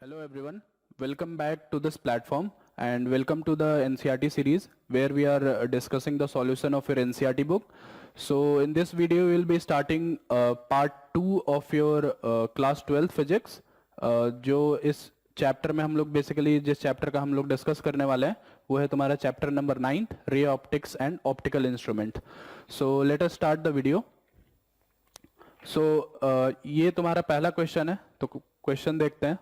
Hello everyone, welcome back to this platform and welcome to the NCERT series where we are discussing the solution of your NCERT book. So in this video we will be starting part 2 of your class 12 physics जो इस chapter में हम लोग basically जिस chapter का हम लोग discuss करने वाले हैं वो है तुम्हारा chapter number 9 ray optics and optical instrument. So let us start the video. So ये तुम्हारा पहला क्वेश्चन है तो क्वेश्चन देखते हैं.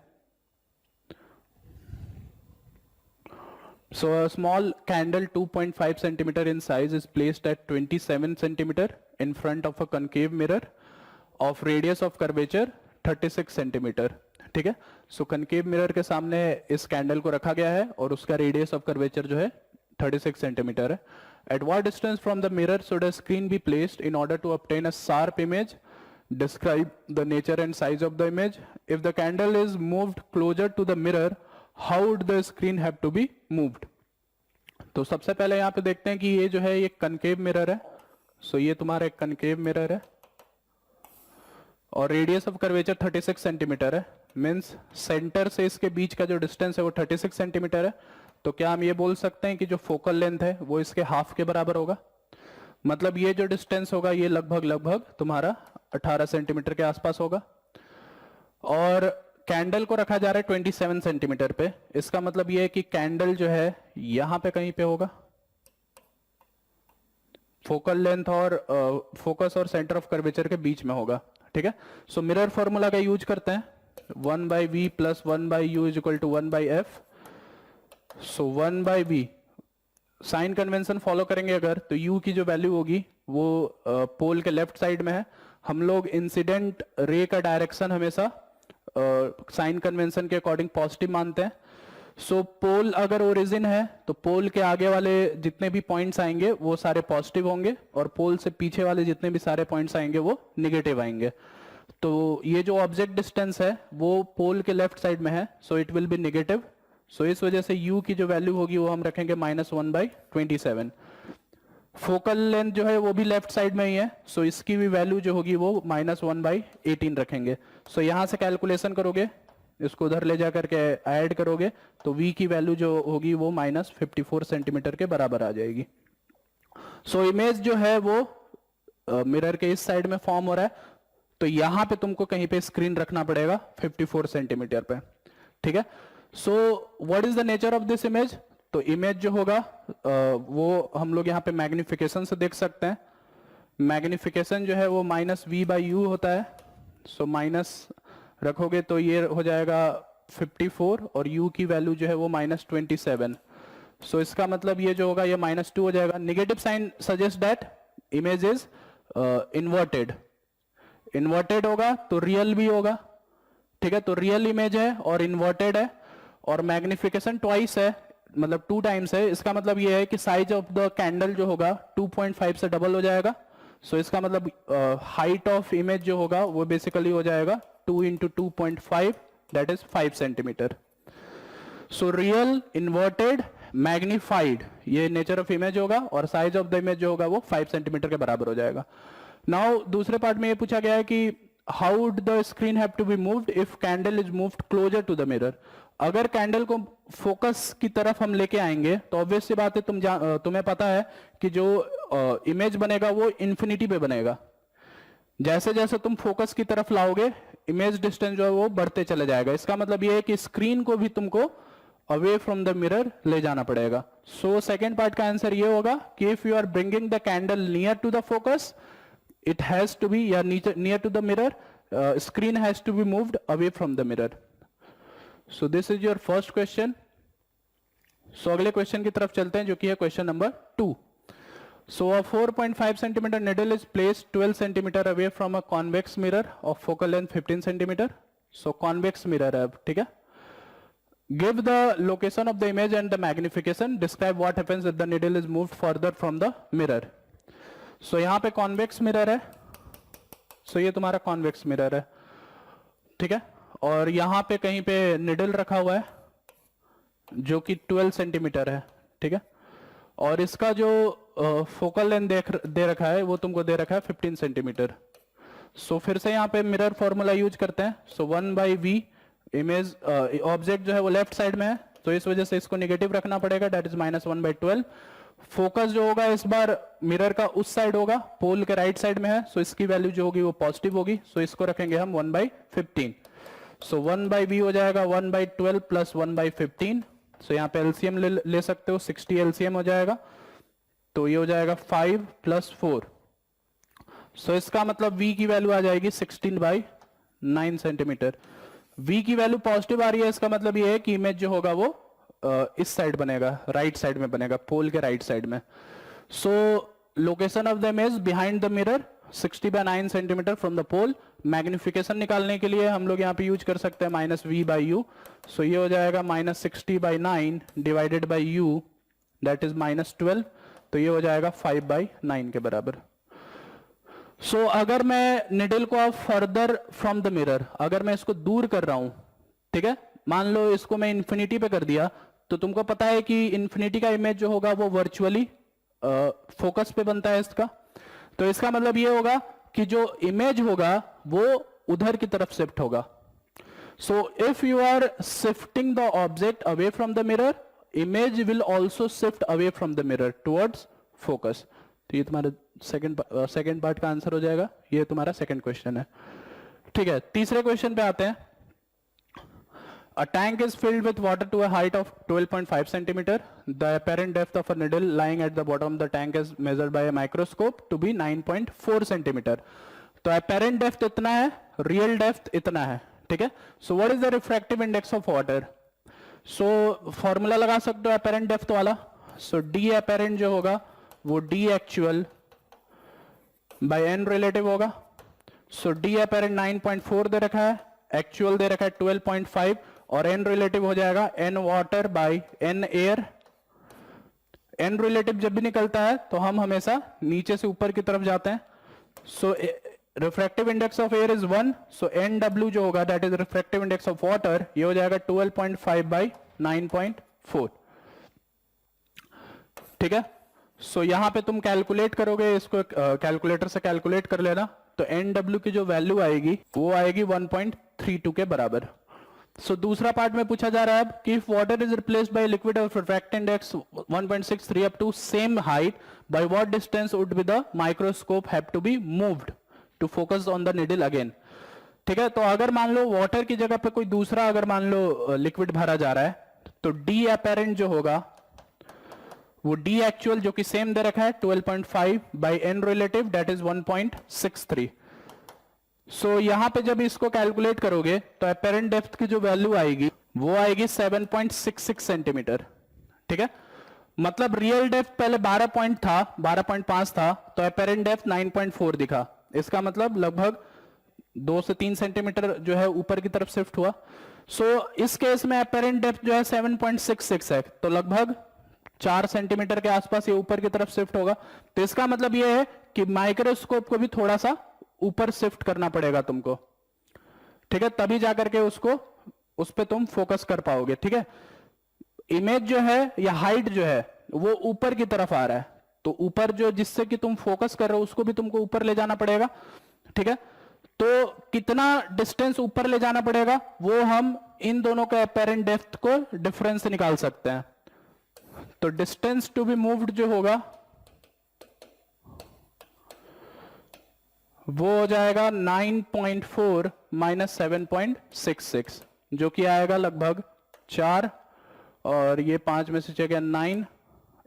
So a small candle 2.5 centimeter in size is placed at 27 centimeter in front of a concave mirror of radius of curvature 36 centimeter. ठीक है. So concave mirror के सामने इस कैंडल को रखा गया है और उसका radius of curvature जो है 36 centimeter है. At what distance from the mirror should a screen be placed in order to obtain a sharp image? Describe the nature and size of the image. If the candle is moved closer to the mirror, how would the screen have to be moved? तो सबसे पहले यहाँ पे देखते हैं कि ये जो है ये कनकेव मिरर है. सो ये तुम्हारा एक कनकेव मिरर है और रेडियस ऑफ कर्वेचर 36 सेंटीमीटर है. मींस सेंटर से इसके बीच का जो डिस्टेंस है वो 36 सेंटीमीटर है. तो क्या हम ये बोल सकते हैं कि जो फोकल लेंथ है वो इसके हाफ के बराबर होगा. मतलब ये जो डिस्टेंस होगा ये लगभग तुम्हारा 18 सेंटीमीटर के आसपास होगा. और कैंडल को रखा जा रहा है 27 सेंटीमीटर पे. इसका मतलब ये है कि कैंडल जो है यहां पे कहीं पे होगा. फोकल लेंथ और फोकस और सेंटर ऑफ कर्वेचर के बीच में होगा. ठीक है. सो मिरर फॉर्मूला का यूज करते हैं. 1/v plus 1/u is equal to 1/f. So 1/v sine convention follow करेंगे अगर तो u की जो वैल्यू होगी वो पोल के लेफ्ट साइड में है. हम लोग इंसिडेंट रे का डायरेक्शन हमेशा साइन कन्वेंशन के अकॉर्डिंग पॉजिटिव मानते हैं. सो पोल अगर ओरिजिन है तो पोल के आगे वाले जितने भी पॉइंट्स आएंगे वो सारे पॉजिटिव होंगे और पोल से पीछे वाले जितने भी सारे पॉइंट्स आएंगे वो निगेटिव आएंगे. तो ये जो ऑब्जेक्ट डिस्टेंस है वो पोल के लेफ्ट साइड में है. So it will be negative. So इस वजह से u की जो वैल्यू होगी वो हम रखेंगे -1/27. फोकल लेंथ जो है वो भी लेफ्ट साइड में ही है. सो इसकी भी वैल्यू जो होगी वो -1/18 रखेंगे. सो यहां से कैलकुलेशन करोगे, इसको उधर ले जाकर के ऐड करोगे तो v की वैल्यू जो होगी वो -54 सेंटीमीटर के बराबर आ जाएगी. सो इमेज जो है वो मिरर के इस साइड में फॉर्म हो रहा है. तो यहां पे तुमको कहीं पे स्क्रीन रखना पड़ेगा 54 सेंटीमीटर पे. ठीक है. So what is the nature of this image? तो इमेज जो होगा वो हम लोग यहाँ पे मैग्निफिकेशन से देख सकते हैं. मैग्निफिकेशन जो है वो -v/u होता है. सो माइनस रखोगे तो ये हो जाएगा 54 और u की वैल्यू जो है वो -27. सो इसका मतलब ये जो होगा ये -2 हो जाएगा. Negative sign suggest that image is inverted. Inverted होगा तो रियल भी होगा. ठीक है. तो रियल इमेज है और इन्वर्टेड है और मैग्निफिकेशन ट्वाइस है मतलब 2 टाइम्स है. इसका मतलब ये है कि साइज ऑफ द कैंडल जो होगा 2.5 से डबल हो जाएगा. सो इसका मतलब हाइट ऑफ इमेज जो होगा वो बेसिकली हो जाएगा 2 × 2.5 that is 5 centimetre. So real, inverted, magnified ये नेचर ऑफ इमेज होगा और साइज ऑफ द इमेज जो होगा वो 5 सेंटीमीटर के बराबर हो जाएगा. नाउ दूसरे पार्ट में ये पूछा गया है कि how would the screen have to be moved if candle is moved closer to the mirror. अगर कैंडल को फोकस की तरफ हम लेके आएंगे तो ऑब्वियस सी बात है तुम्हें पता है कि जो इमेज बनेगा वो इंफिनिटी पे बनेगा. जैसे जैसे तुम फोकस की तरफ लाओगे इमेज डिस्टेंस जो है वो बढ़ते चले जाएगा. इसका मतलब ये है कि स्क्रीन को भी तुमको अवे फ्रॉम द मिरर ले जाना पड़ेगा. सो सेकेंड पार्ट का आंसर ये होगा कि if you are bringing the candle near to the focus it has to be near to the mirror, screen has to be moved away from the mirror. So this is your first question. So अगले question की तरफ चलते हैं जो कि है question number 2. So a 4.5 centimeter needle is placed 12 centimeter away from a convex mirror of focal length 15 centimeter. So convex mirror है अब. ठीक है. Give the location of the image and the magnification. Describe what happens if the needle is moved further from the mirror. सो यहां पे convex mirror है. So ये तुम्हारा convex mirror है. ठीक है. और यहां पे कहीं पे निडल रखा हुआ है जो कि 12 सेंटीमीटर है. ठीक है. और इसका जो फोकल लेंथ दे रखा है वो तुमको दे रखा है 15 सेंटीमीटर. सो फिर से यहाँ पे मिरर फॉर्मूला यूज करते हैं. सो 1/v इमेज ऑब्जेक्ट जो है वो लेफ्ट साइड में है, तो इस वजह से इसको नेगेटिव रखना पड़ेगा, डेट इज -1/12। फोकस जो होगा इस बार मिरर का उस साइड होगा, पोल के राइट साइड में है, सो इसकी वैल्यू जो होगी वो पॉजिटिव होगी, सो इसको रखेंगे हम 1/15। सो 1/v हो जाएगा 1/12 प्लस 1/15। सो यहाँ पे एलसीएम ले सकते हो, 60 एलसीएम हो जाएगा, तो ये हो जाएगा 5 + 4। सो इसका मतलब v की वैल्यू आ जाएगी 16/9 सेंटीमीटर। v की वैल्यू पॉजिटिव आ रही है, इसका मतलब ये है कि इमेज जो होगा वो इस साइड बनेगा, राइट साइड में बनेगा, पोल के राइट साइड में। So location of the image behind the mirror 60/9 centimetre from the pole. Magnification निकालने के लिए हम लोग यहाँ पे यूज कर सकते हैं -v/u। सो ये हो जाएगा -60/9 divided by u, that is -12, तो ये हो जाएगा 5/9 के बराबर। सो अगर मैं निडल को अब फर्दर फ्रॉम द मिरर, अगर मैं इसको दूर कर रहा हूं, ठीक है, मान लो इसको मैं इंफिनिटी पे कर दिया, तो तुमको पता है कि इंफिनिटी का इमेज जो होगा वो वर्चुअली फोकस पे बनता है इसका। तो इसका मतलब ये होगा कि जो इमेज होगा वो उधर की तरफ शिफ्ट होगा। So if you are shifting the object away from the mirror, image will also shift away from the mirror towards focus. तो ये तुम्हारा सेकेंड पार्ट का आंसर हो जाएगा, ये तुम्हारा सेकेंड क्वेश्चन है। ठीक है, तीसरे क्वेश्चन पे आते हैं। A tank is filled with water to a height of 12.5 centimeter. The apparent depth of a needle lying at the bottom of the tank is measured by a microscope to be 9.4 centimeter. तो apparent depth इतना है, real depth इतना है, ठीक है। So what is the refractive index of water? So formula लगा सकते हो apparent depth वाला। So D apparent जो होगा वो D actual by N relative होगा। So D apparent 9.4 दे रखा है, actual दे रखा है 12.5, और n रिलेटिव हो जाएगा n water by n air. n relative जब भी निकलता है तो हम हमेशा नीचे से ऊपर की तरफ जाते हैं। So refractive index of air is 1, so nw जो होगा that is refractive index of water, ये हो जाएगा 12.5 बाई 9.4। ठीक है, सो यहां पे तुम कैलकुलेट करोगे, इसको कैलकुलेटर से कैलकुलेट कर लेना, तो nw की जो वैल्यू आएगी वो आएगी 1.32 के बराबर। सो दूसरा पार्ट में पूछा जा रहा है अब कि if water is replaced by liquid of refractive index 1.63 up to same height, by what distance would be the microscope have to be moved to focus on the needle again. ठीक है, तो अगर मान लो वाटर की जगह पे कोई दूसरा अगर मान लो लिक्विड भरा जा रहा है, तो डी अपेरेंट जो होगा वो डी एक्चुअल जो कि सेम दे रखा है 12.5 by n relative that is 1.63। So यहां पे जब इसको कैलकुलेट करोगे तो अपेरेंट डेप्थ की जो वैल्यू आएगी वो आएगी 7.66 सेंटीमीटर। ठीक है, मतलब रियल डेप्थ पहले 12.5 था, तो अपेरेंट डेप्थ 9.4 दिखा। इसका मतलब लगभग 2 से 3 सेंटीमीटर जो है ऊपर की तरफ शिफ्ट हुआ। सो इस केस में अपेरेंट डेप्थ जो है 7.66 है, तो लगभग 4 सेंटीमीटर के आसपास ये ऊपर की तरफ शिफ्ट होगा। तो इसका मतलब ये है कि माइक्रोस्कोप को भी थोड़ा सा ऊपर शिफ्ट करना पड़ेगा तुमको। ठीक है, तभी जाकर के उसको उस पे तुम फोकस कर पाओगे। ठीक है, इमेज जो है या हाइट जो है वो ऊपर की तरफ आ रहा है, तो ऊपर जो जिससे कि तुम फोकस कर रहे हो उसको भी तुमको ऊपर ले जाना पड़ेगा। ठीक है, तो कितना डिस्टेंस ऊपर ले जाना पड़ेगा वो हम इन दोनों के अपेरेंट डेप्थ को डिफरेंस से निकाल सकते हैं। तो डिस्टेंस टू बी मूव्ड जो होगा वो हो जाएगा 9.4 माइनस 7.66, जो कि आएगा लगभग 4, और ये 5 में से जगह 9,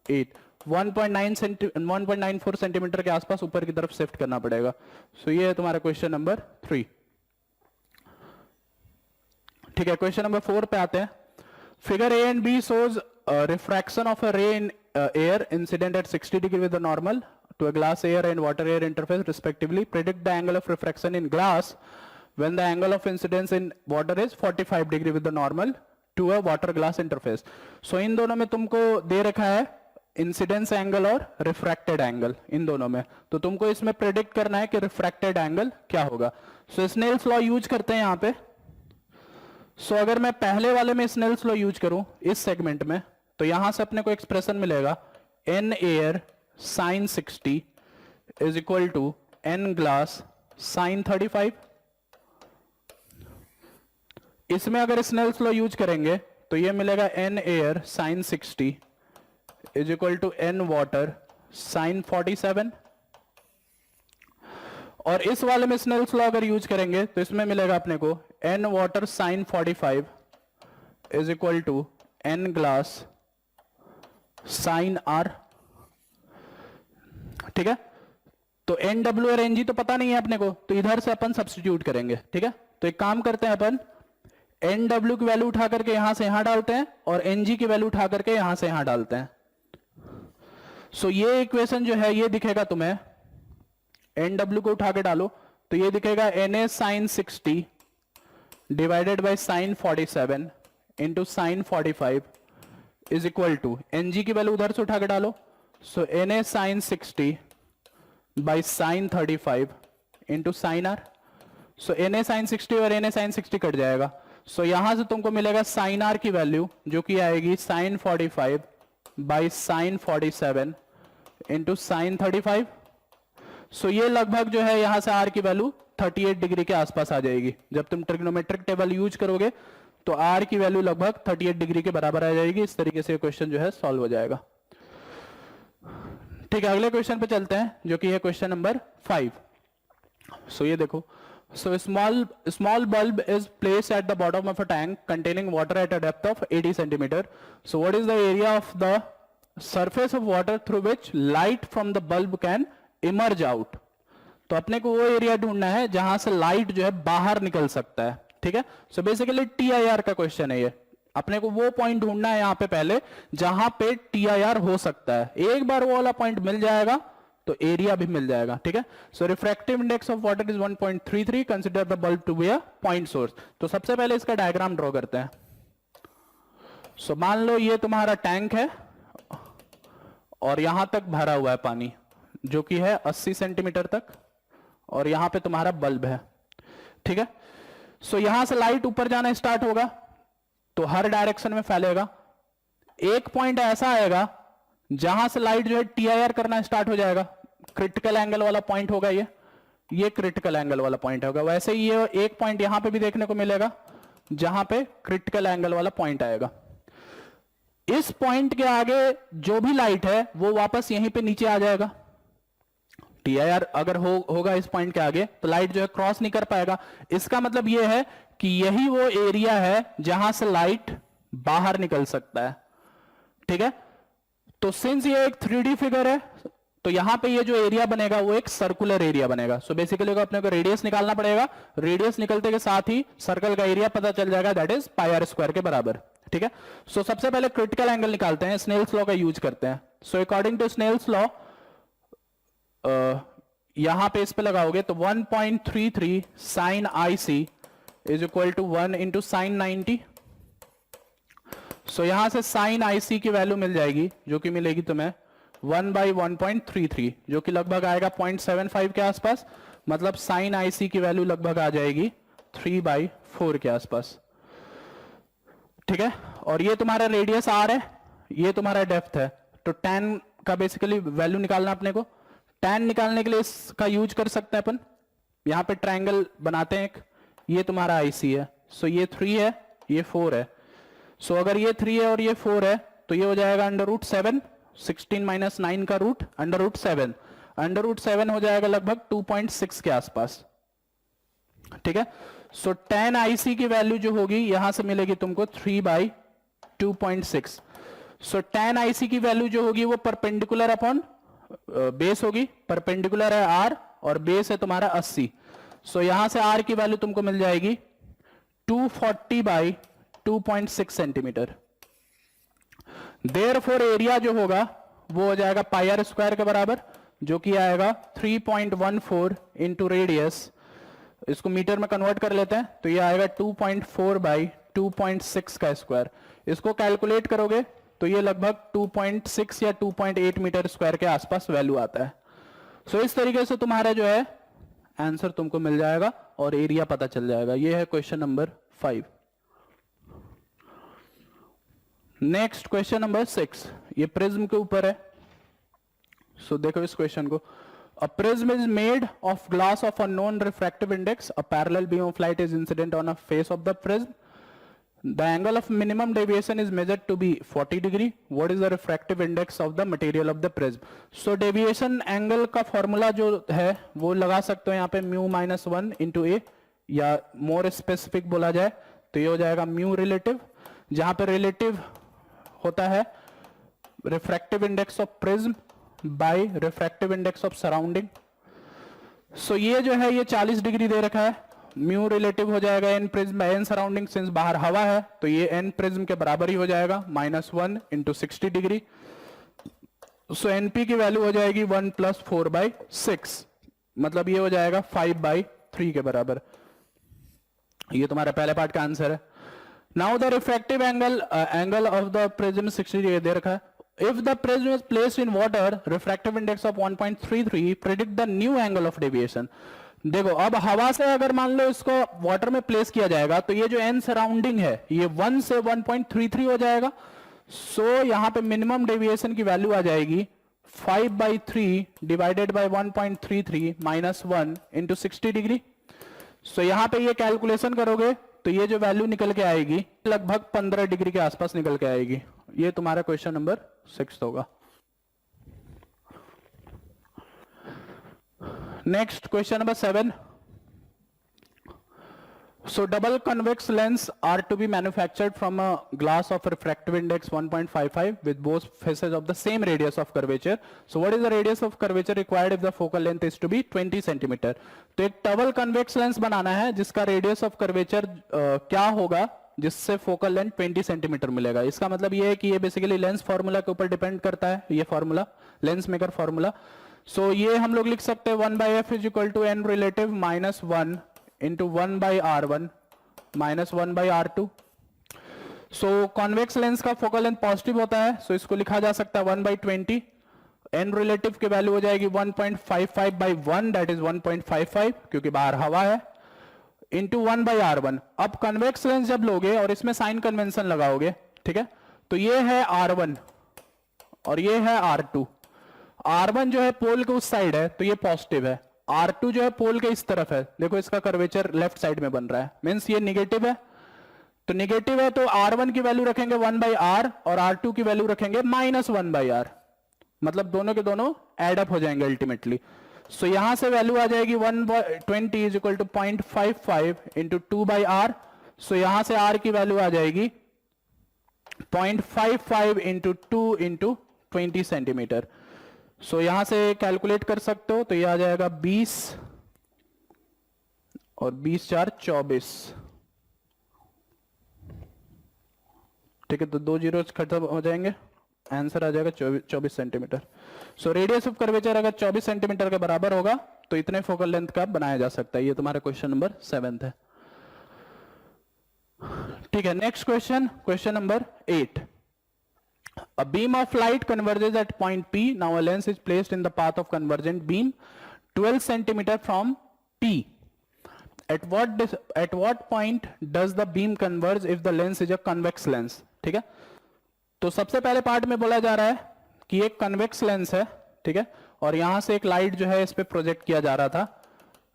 8, 1.94 सेंटीमीटर के आसपास ऊपर की तरफ शिफ्ट करना पड़ेगा। सो ये है तुम्हारा क्वेश्चन नंबर 3। ठीक है, क्वेश्चन नंबर 4 पे आते हैं। Figure A and B shows refraction of a ray in air incident at 60 degree with the normal to a glass air and water air interface respectively. Predict the angle of refraction in glass when the angle of incidence in water is 45 degree with the normal to a water glass interface. So इन दोनों में तुमको दे रखा है incidence angle और refracted angle, इन दोनों में। तो तुमको इसमें प्रेडिक्ट करना है कि रिफ्रैक्टेड एंगल क्या होगा। सो स्नेल्स लॉ यूज करते हैं यहाँ पे। सो अगर मैं पहले वाले में स्नेल्स लॉ यूज करूं इस सेगमेंट में, तो यहां से अपने को एक्सप्रेशन मिलेगा N air sin 60 is equal to n glass sin 35। इसमें अगर स्नेल्स लॉ यूज करेंगे तो ये मिलेगा n air sine 60 is equal to n water sine 47, और इस वाले में स्नेल्स लॉ अगर यूज करेंगे तो इसमें मिलेगा अपने को n water sine 45 is equal to n glass sine r। ठीक है, तो एन डब्ल्यू और एन जी तो पता नहीं है अपने को, तो इधर से अपन सब्स्टिट्यूट करेंगे। ठीक है, तो एक काम करते हैं अपन एन डब्ल्यू की वैल्यू उठा करके यहां से यहां डालते हैं और एन जी की वैल्यू उठा करके यहां से यहां डालते हैं। सो ये इक्वेशन जो है ये दिखेगा तुम्हें, एन डब्ल्यू को उठा के डालो तो ये दिखेगा N A sine 60 divided by sine 47 into sine 45 is equal to N G की वैल्यू उधर से उठा के डालो, so N A sine 60 by sine 35 into sine R. So N A sine 60 और एन ए साइन 60 कट जाएगा, सो यहां से तुमको मिलेगा साइन आर की वैल्यू जो कि आएगी sine 45 by sine 47 into sine 35। So ये लगभग जो है यहां से आर की वैल्यू 38 डिग्री के आसपास आ जाएगी। जब तुम ट्रिग्नोमेट्रिक टेबल यूज करोगे तो आर की वैल्यू लगभग 38 डिग्री के बराबर आ जाएगी। इस तरीके से क्वेश्चन जो है सॉल्व हो जाएगा। ठीक है, अगले क्वेश्चन पे चलते हैं जो कि है क्वेश्चन नंबर 5। सो ये देखो, so small bulb is placed at the bottom of a tank containing water at a depth of 80 centimeter. So what is the area of the surface of water through which light from the bulb can emerge out? तो अपने को वो area ढूंढना है जहां से light जो है बाहर निकल सकता है। ठीक है, सो बेसिकली TIR का क्वेश्चन है ये। अपने को वो पॉइंट ढूंढना है यहां पे पहले जहां पे TIR हो सकता है। एक बार वो वाला पॉइंट मिल जाएगा तो एरिया भी मिल जाएगा। ठीक है, so refractive index of water is 1.33, consider the bulb to be a point source. तो सबसे पहले इसका डायग्राम ड्रॉ करते हैं। सो मान लो ये तुम्हारा टैंक है और यहां तक भरा हुआ है पानी जो कि है 80 सेंटीमीटर तक, और यहां पे तुम्हारा बल्ब है। ठीक है, सो यहां से लाइट ऊपर जाना स्टार्ट होगा तो हर डायरेक्शन में फैलेगा। एक पॉइंट ऐसा आएगा जहां से लाइट जो है TIR करना स्टार्ट हो जाएगा। क्रिटिकल एंगल वाला पॉइंट होगा ये क्रिटिकल एंगल वाला पॉइंट होगा। वैसे ही ये एक पॉइंट यहां पे भी देखने को मिलेगा जहां पे क्रिटिकल एंगल वाला पॉइंट आएगा। इस पॉइंट के आगे जो भी लाइट है वो वापस यहीं पे नीचे आ जाएगा। TIR अगर होगा इस पॉइंट के आगे तो लाइट जो है क्रॉस नहीं कर पाएगा। इसका मतलब ये है कि यही वो एरिया है जहां से लाइट बाहर निकल सकता है। ठीक है, तो सिंस ये एक 3D फिगर है तो यहां पे ये जो एरिया बनेगा वो एक सर्कुलर एरिया बनेगा। सो बेसिकली अपने को रेडियस निकालना पड़ेगा। रेडियस निकलते के साथ ही सर्कल का एरिया पता चल जाएगा, that is pi r square के बराबर। ठीक है, सो सबसे पहले क्रिटिकल एंगल निकालते हैं, स्नेल्स लॉ का यूज करते हैं। So according to Snell's law यहां पे इस पे लगाओगे तो 1.33 sine IC is equal to 1 into sine 90। So यहां से साइन IC की वैल्यू मिल जाएगी जो कि मिलेगी तुम्हें 1/1.33 जो कि लगभग आएगा 0.75 के आसपास। मतलब साइन IC की वैल्यू लगभग आ जाएगी 3/4 के आसपास। ठीक है, और ये तुम्हारा रेडियस R है, ये तुम्हारा डेप्थ है। तो tan का बेसिकली वैल्यू निकालना अपने को। tan निकालने के लिए इसका यूज कर सकते हैं अपन। यहां पे ट्रायंगल बनाते हैं एक, ये तुम्हारा IC है। सो ये 3 है, ये 4 है। सो अगर ये 3 है और ये 4 है तो ये हो जाएगा √7, 16 माइनस 9 का रूट √7। √7 हो जाएगा लगभग 2.6 के आसपास। ठीक है, सो tan IC की वैल्यू जो होगी यहां से मिलेगी तुमको 3/2.6। सो tan IC की वैल्यू जो होगी वो परपेंडिकुलर अपॉन बेस होगी। परपेंडिकुलर है R और बेस है तुम्हारा 80। सो यहां से R की वैल्यू तुमको मिल जाएगी 240/2.6 सेंटीमीटर। देयरफॉर एरिया जो होगा वो हो जाएगा पाई आर स्क्वायर के बराबर जो कि आएगा 3.14 इंटू रेडियस। इसको मीटर में कन्वर्ट कर लेते हैं तो ये आएगा 2.4/2.6 का स्क्वायर। इसको कैलकुलेट करोगे तो ये लगभग 2.6 या 2.8 मीटर स्क्वायर के आसपास वैल्यू आता है। सो इस तरीके से तुम्हारा जो है आंसर तुमको मिल जाएगा और एरिया पता चल जाएगा। ये है question number 5। Next question number 6, ये प्रिज्म के ऊपर है। सो देखो इस क्वेश्चन को, a prism is made of glass of unknown refractive index, a parallel beam of light is incident on a face of the prism, The angle of minimum deviation is measured to be 40 degree. What is the refractive index of the material of the prism? So deviation angle का formula जो है वो लगा सकते हो यहाँ पे mu minus 1 into a, या more specific बोला जाए तो ये हो जाएगा mu relative, जहाँ पे relative होता है refractive index of prism by refractive index of surrounding. So ये जो है ये 40 डिग्री दे रखा है, म्यू रिलेटिव हो जाएगा n prism by n surrounding, since बाहर हवा है तो ये एन प्रिज्म के बराबर ही हो जाएगा -1 इंटू 60 डिग्री. सो एनपी की वैल्यू हो जाएगी 1 + 4/6, मतलब ये हो जाएगा 5/3 के बराबर. ये तुम्हारा पहले पार्ट का आंसर है. Now the refractive angle of the prism 60 degree दे रखा है. If the prism is placed in water, refractive index of 1.33, predict the new angle of deviation. देखो अब हवा से अगर मान लो इसको वाटर में प्लेस किया जाएगा तो ये जो एन सराउंडिंग है ये 1 से 1.33 हो जाएगा. सो यहां पे मिनिमम डेविएशन की वैल्यू आ जाएगी 5/3 डिवाइडेड बाय 1.33 -1 इंटू 60 डिग्री. सो यहां पे ये कैलकुलेशन करोगे तो ये जो वैल्यू निकल के आएगी लगभग 15 डिग्री के आसपास निकल के आएगी. ये तुम्हारा क्वेश्चन नंबर 6 होगा. Next, question number 7. So double convex lens are to be manufactured from a glass of refractive index 1.55 with both faces of the same radius of curvature. So what is the radius of curvature required if the focal length is to be 20 centimeter? तो एक double convex lens बनाना है जिसका radius of curvature क्या होगा जिससे focal length 20 centimetre मिलेगा. इसका मतलब ये है कि ये बेसिकली लेंस फॉर्मूला के ऊपर डिपेंड करता है, ये formula lens maker formula. So ये हम लोग लिख सकते हैं 1/f is equal to n relative -1 into 1/r1 -1/r2. So convex lens का फोकल लेंथ पॉजिटिव होता है, सो इसको लिखा जा सकता है 1/20. n रिलेटिव की वैल्यू हो जाएगी 1.55/1, दैट इज 1.55 क्योंकि बाहर हवा है, इंटू 1/r1. अब कन्वेक्स लेंस जब लोगे और इसमें साइन कन्वेंशन लगाओगे, ठीक है, तो ये है r1 और ये है r2. r1 जो है पोल के उस साइड है तो ये पॉजिटिव है, r2 जो है पोल के इस तरफ है. देखो इसका कर्वेचर लेफ्ट साइड में बन रहा है, मींस ये निगेटिव है. तो निगेटिव है तो r1 की वैल्यू रखेंगे 1/r और r2 की वैल्यू रखेंगे -1/r, मतलब दोनों के दोनों एड अप हो जाएंगे अल्टीमेटली. सो यहां से वैल्यू आ जाएगी 1/20 is equal to 0.55 into 2/r. So यहां से r की वैल्यू आ जाएगी 0.55 इंटू 2 इंटू 20 सेंटीमीटर. सो यहां से कैलकुलेट कर सकते हो तो ये आ जाएगा 20 और 20 × 4 = 24. ठीक है, तो 2 जीरोस खत्म हो जाएंगे, आंसर आ जाएगा 24 centimetre. So radius of curvature अगर 24 सेंटीमीटर के बराबर होगा तो इतने फोकल लेंथ का बनाया जा सकता है. ये तुम्हारा क्वेश्चन नंबर 7 है. ठीक है, next question, question number 8. A beam of light converges at point P. Now a lens is placed in the path of convergent beam 12 centimeter from P. At what point does the beam converge if the lens is a convex lens? ठीक है, तो सबसे पहले part में बोला जा रहा है कि एक कन्वेक्स लेंस है, ठीक है, और यहां से एक लाइट जो है इस पे प्रोजेक्ट किया जा रहा था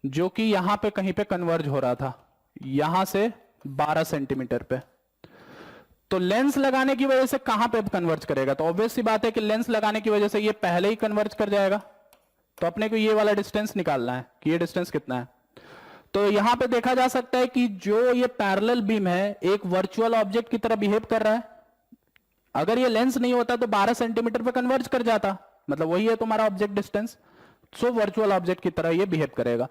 जो कि यहां पे कहीं पे कन्वर्ज हो रहा था, यहां से 12 सेंटीमीटर पे. तो लेंस लगाने की वजह से कहां पे कन्वर्ज करेगा? तो ऑब्वियस सी बात है कि लेंस लगाने की वजह से ये पहले ही कन्वर्ज कर जाएगा. तो अपने को ये वाला डिस्टेंस निकालना है कि ये डिस्टेंस कितना है. तो यहां पे देखा जा सकता है कि जो ये पैरेलल बीम है एक वर्चुअल ऑब्जेक्ट की तरह बिहेव कर रहा है. अगर ये लेंस नहीं होता तो 12 सेंटीमीटर पे कन्वर्ज कर जाता, मतलब वही है तुम्हारा object distance. So virtual object की तरह ये बिहेव करेगा.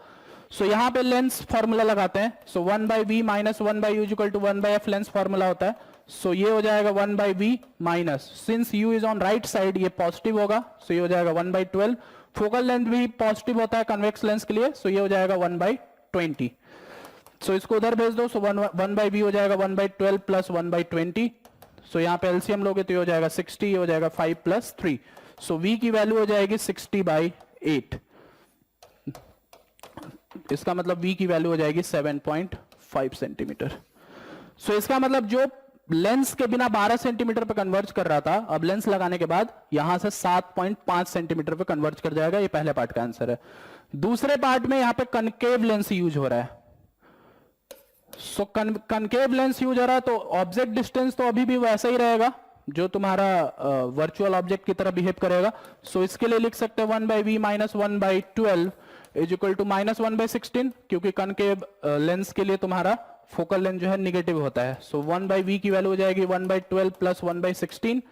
सो यहां पे लेंस फॉर्मूला लगाते हैं. So 1/v minus 1/u equal to 1/f lens formula होता है. सो ये हो जाएगा 1/v minus, since u is on right side ये पॉजिटिव होगा, सो ये हो जाएगा 1/12. फोकल लेंथ भी पॉजिटिव होता है कन्वेक्स लेंस के लिए, सो ये हो जाएगा 1/20. सो इसको उधर भेज दो. सो 1/v हो जाएगा 1/12 प्लस 1/20. सो यहाँ पे एलसीएम लोगे तो ये हो जाएगा 60, ये हो जाएगा 5 + 3. सो v की वैल्यू हो जाएगी 60/8. इसका मतलब v की वैल्यू हो जाएगी 7.5 सेंटीमीटर. सो इसका मतलब जो लेंस के बिना 12 सेंटीमीटर पे कन्वर्ज कर रहा था, अब लेंस लगाने के बाद यहां से 7.5 सेंटीमीटर पे कन्वर्ज कर जाएगा. ये पहले पार्ट का आंसर है. दूसरे पार्ट में यहां पे कनकेव लेंस यूज हो रहा है. सो कनकेव लेंस यूज हो रहा, तो ऑब्जेक्ट डिस्टेंस तो अभी भी वैसा ही रहेगा जो तुम्हारा वर्चुअल ऑब्जेक्ट की तरह बिहेव करेगा। सो इसके लिए लिख सकते हैं 1/v minus 1/12 is equal to -1/16, क्योंकि कनकेव लेंस के लिए तुम्हारा फोकल लेंथ जो है निगेटिव होता है। सो 1/v की वैल्यू हो जाएगी 1/12 प्लस 1/16।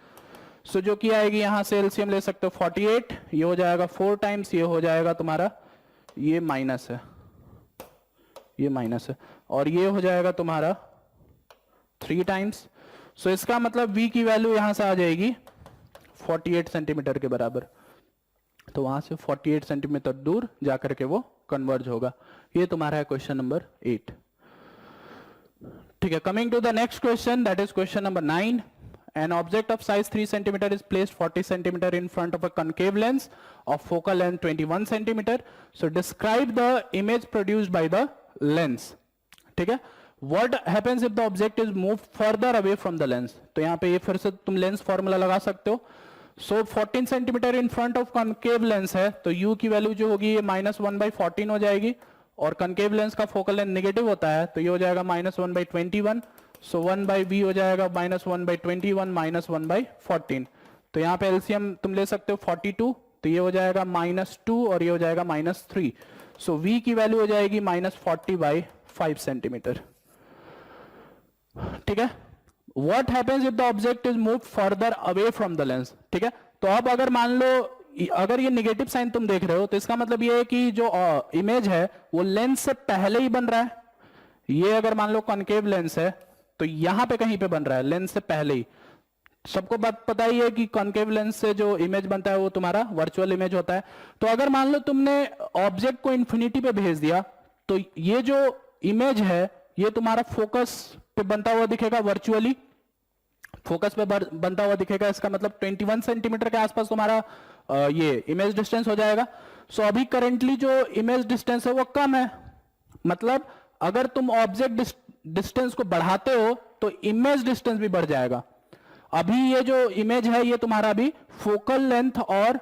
सो जो कि आएगी यहां से एलसीएम ले सकते हो 48, ये हो जाएगा 4 टाइम्स, ये हो जाएगा तुम्हारा, ये माइनस है, ये माइनस है, और ये हो जाएगा तुम्हारा 3 टाइम्स। सो इसका मतलब v की वैल्यू यहां से आ जाएगी 48 सेंटीमीटर के बराबर। तो वहां से 48 सेंटीमीटर दूर जाकर के वो कन्वर्ज होगा। ये तुम्हारा है क्वेश्चन नंबर 8। ठीक है, coming to the next question, that is question number 9। An object of size 3 cm is placed 40 cm in front of a concave lens of focal length 21 cm. So describe the image produced by the lens. ठीक है, what happens if the object is moved further away from the lens? तो यहाँ पे ये फिर से तुम lens formula लगा सकते हो। So 14 cm in front of concave lens है, तो u की वैल्यू जो होगी ये -1/14 हो जाएगी, और concave lens का फोकल लेंथ नेगेटिव होता है, तो ये हो जाएगा -1/21। सो 1/v हो जाएगा -1/21 -1/14। तो यहाँ पे एलसीएम तुम ले सकते हो 42, तो ये हो जाएगा -2 और ये हो जाएगा -3। सो v की वैल्यू हो जाएगी -40/5 सेंटीमीटर। ठीक है, what happens if the object is move further away from the lens. ठीक है, तो अब अगर मान लो अगर ये नेगेटिव साइन तुम देख रहे हो, तो इसका मतलब ये है कि जो इमेज है वो लेंस से पहले ही बन रहा है। ये अगर मान लो कॉन्केव लेंस है, तो यहां पे कहीं पे बन रहा है लेंस से पहले ही। सबको बात पता ही है कि कॉन्केव लेंस से जो इमेज बनता है वो तुम्हारा वर्चुअल इमेज होता है। तो अगर मान लो तुमने ऑब्जेक्ट को इन्फिनिटी पे भेज दिया, तो ये जो इमेज है ये तुम्हारा फोकस पे बनता हुआ दिखेगा, वर्चुअली फोकस पे बनता हुआ दिखेगा। इसका मतलब 21 सेंटीमीटर के आसपास तुम्हारा ये इमेज डिस्टेंस हो जाएगा। सो अभी करेंटली जो इमेज डिस्टेंस है वो कम है, मतलब अगर तुम ऑब्जेक्ट डिस्टेंस को बढ़ाते हो तो इमेज डिस्टेंस भी बढ़ जाएगा। अभी ये जो इमेज है ये तुम्हारा अभी फोकल लेंथ और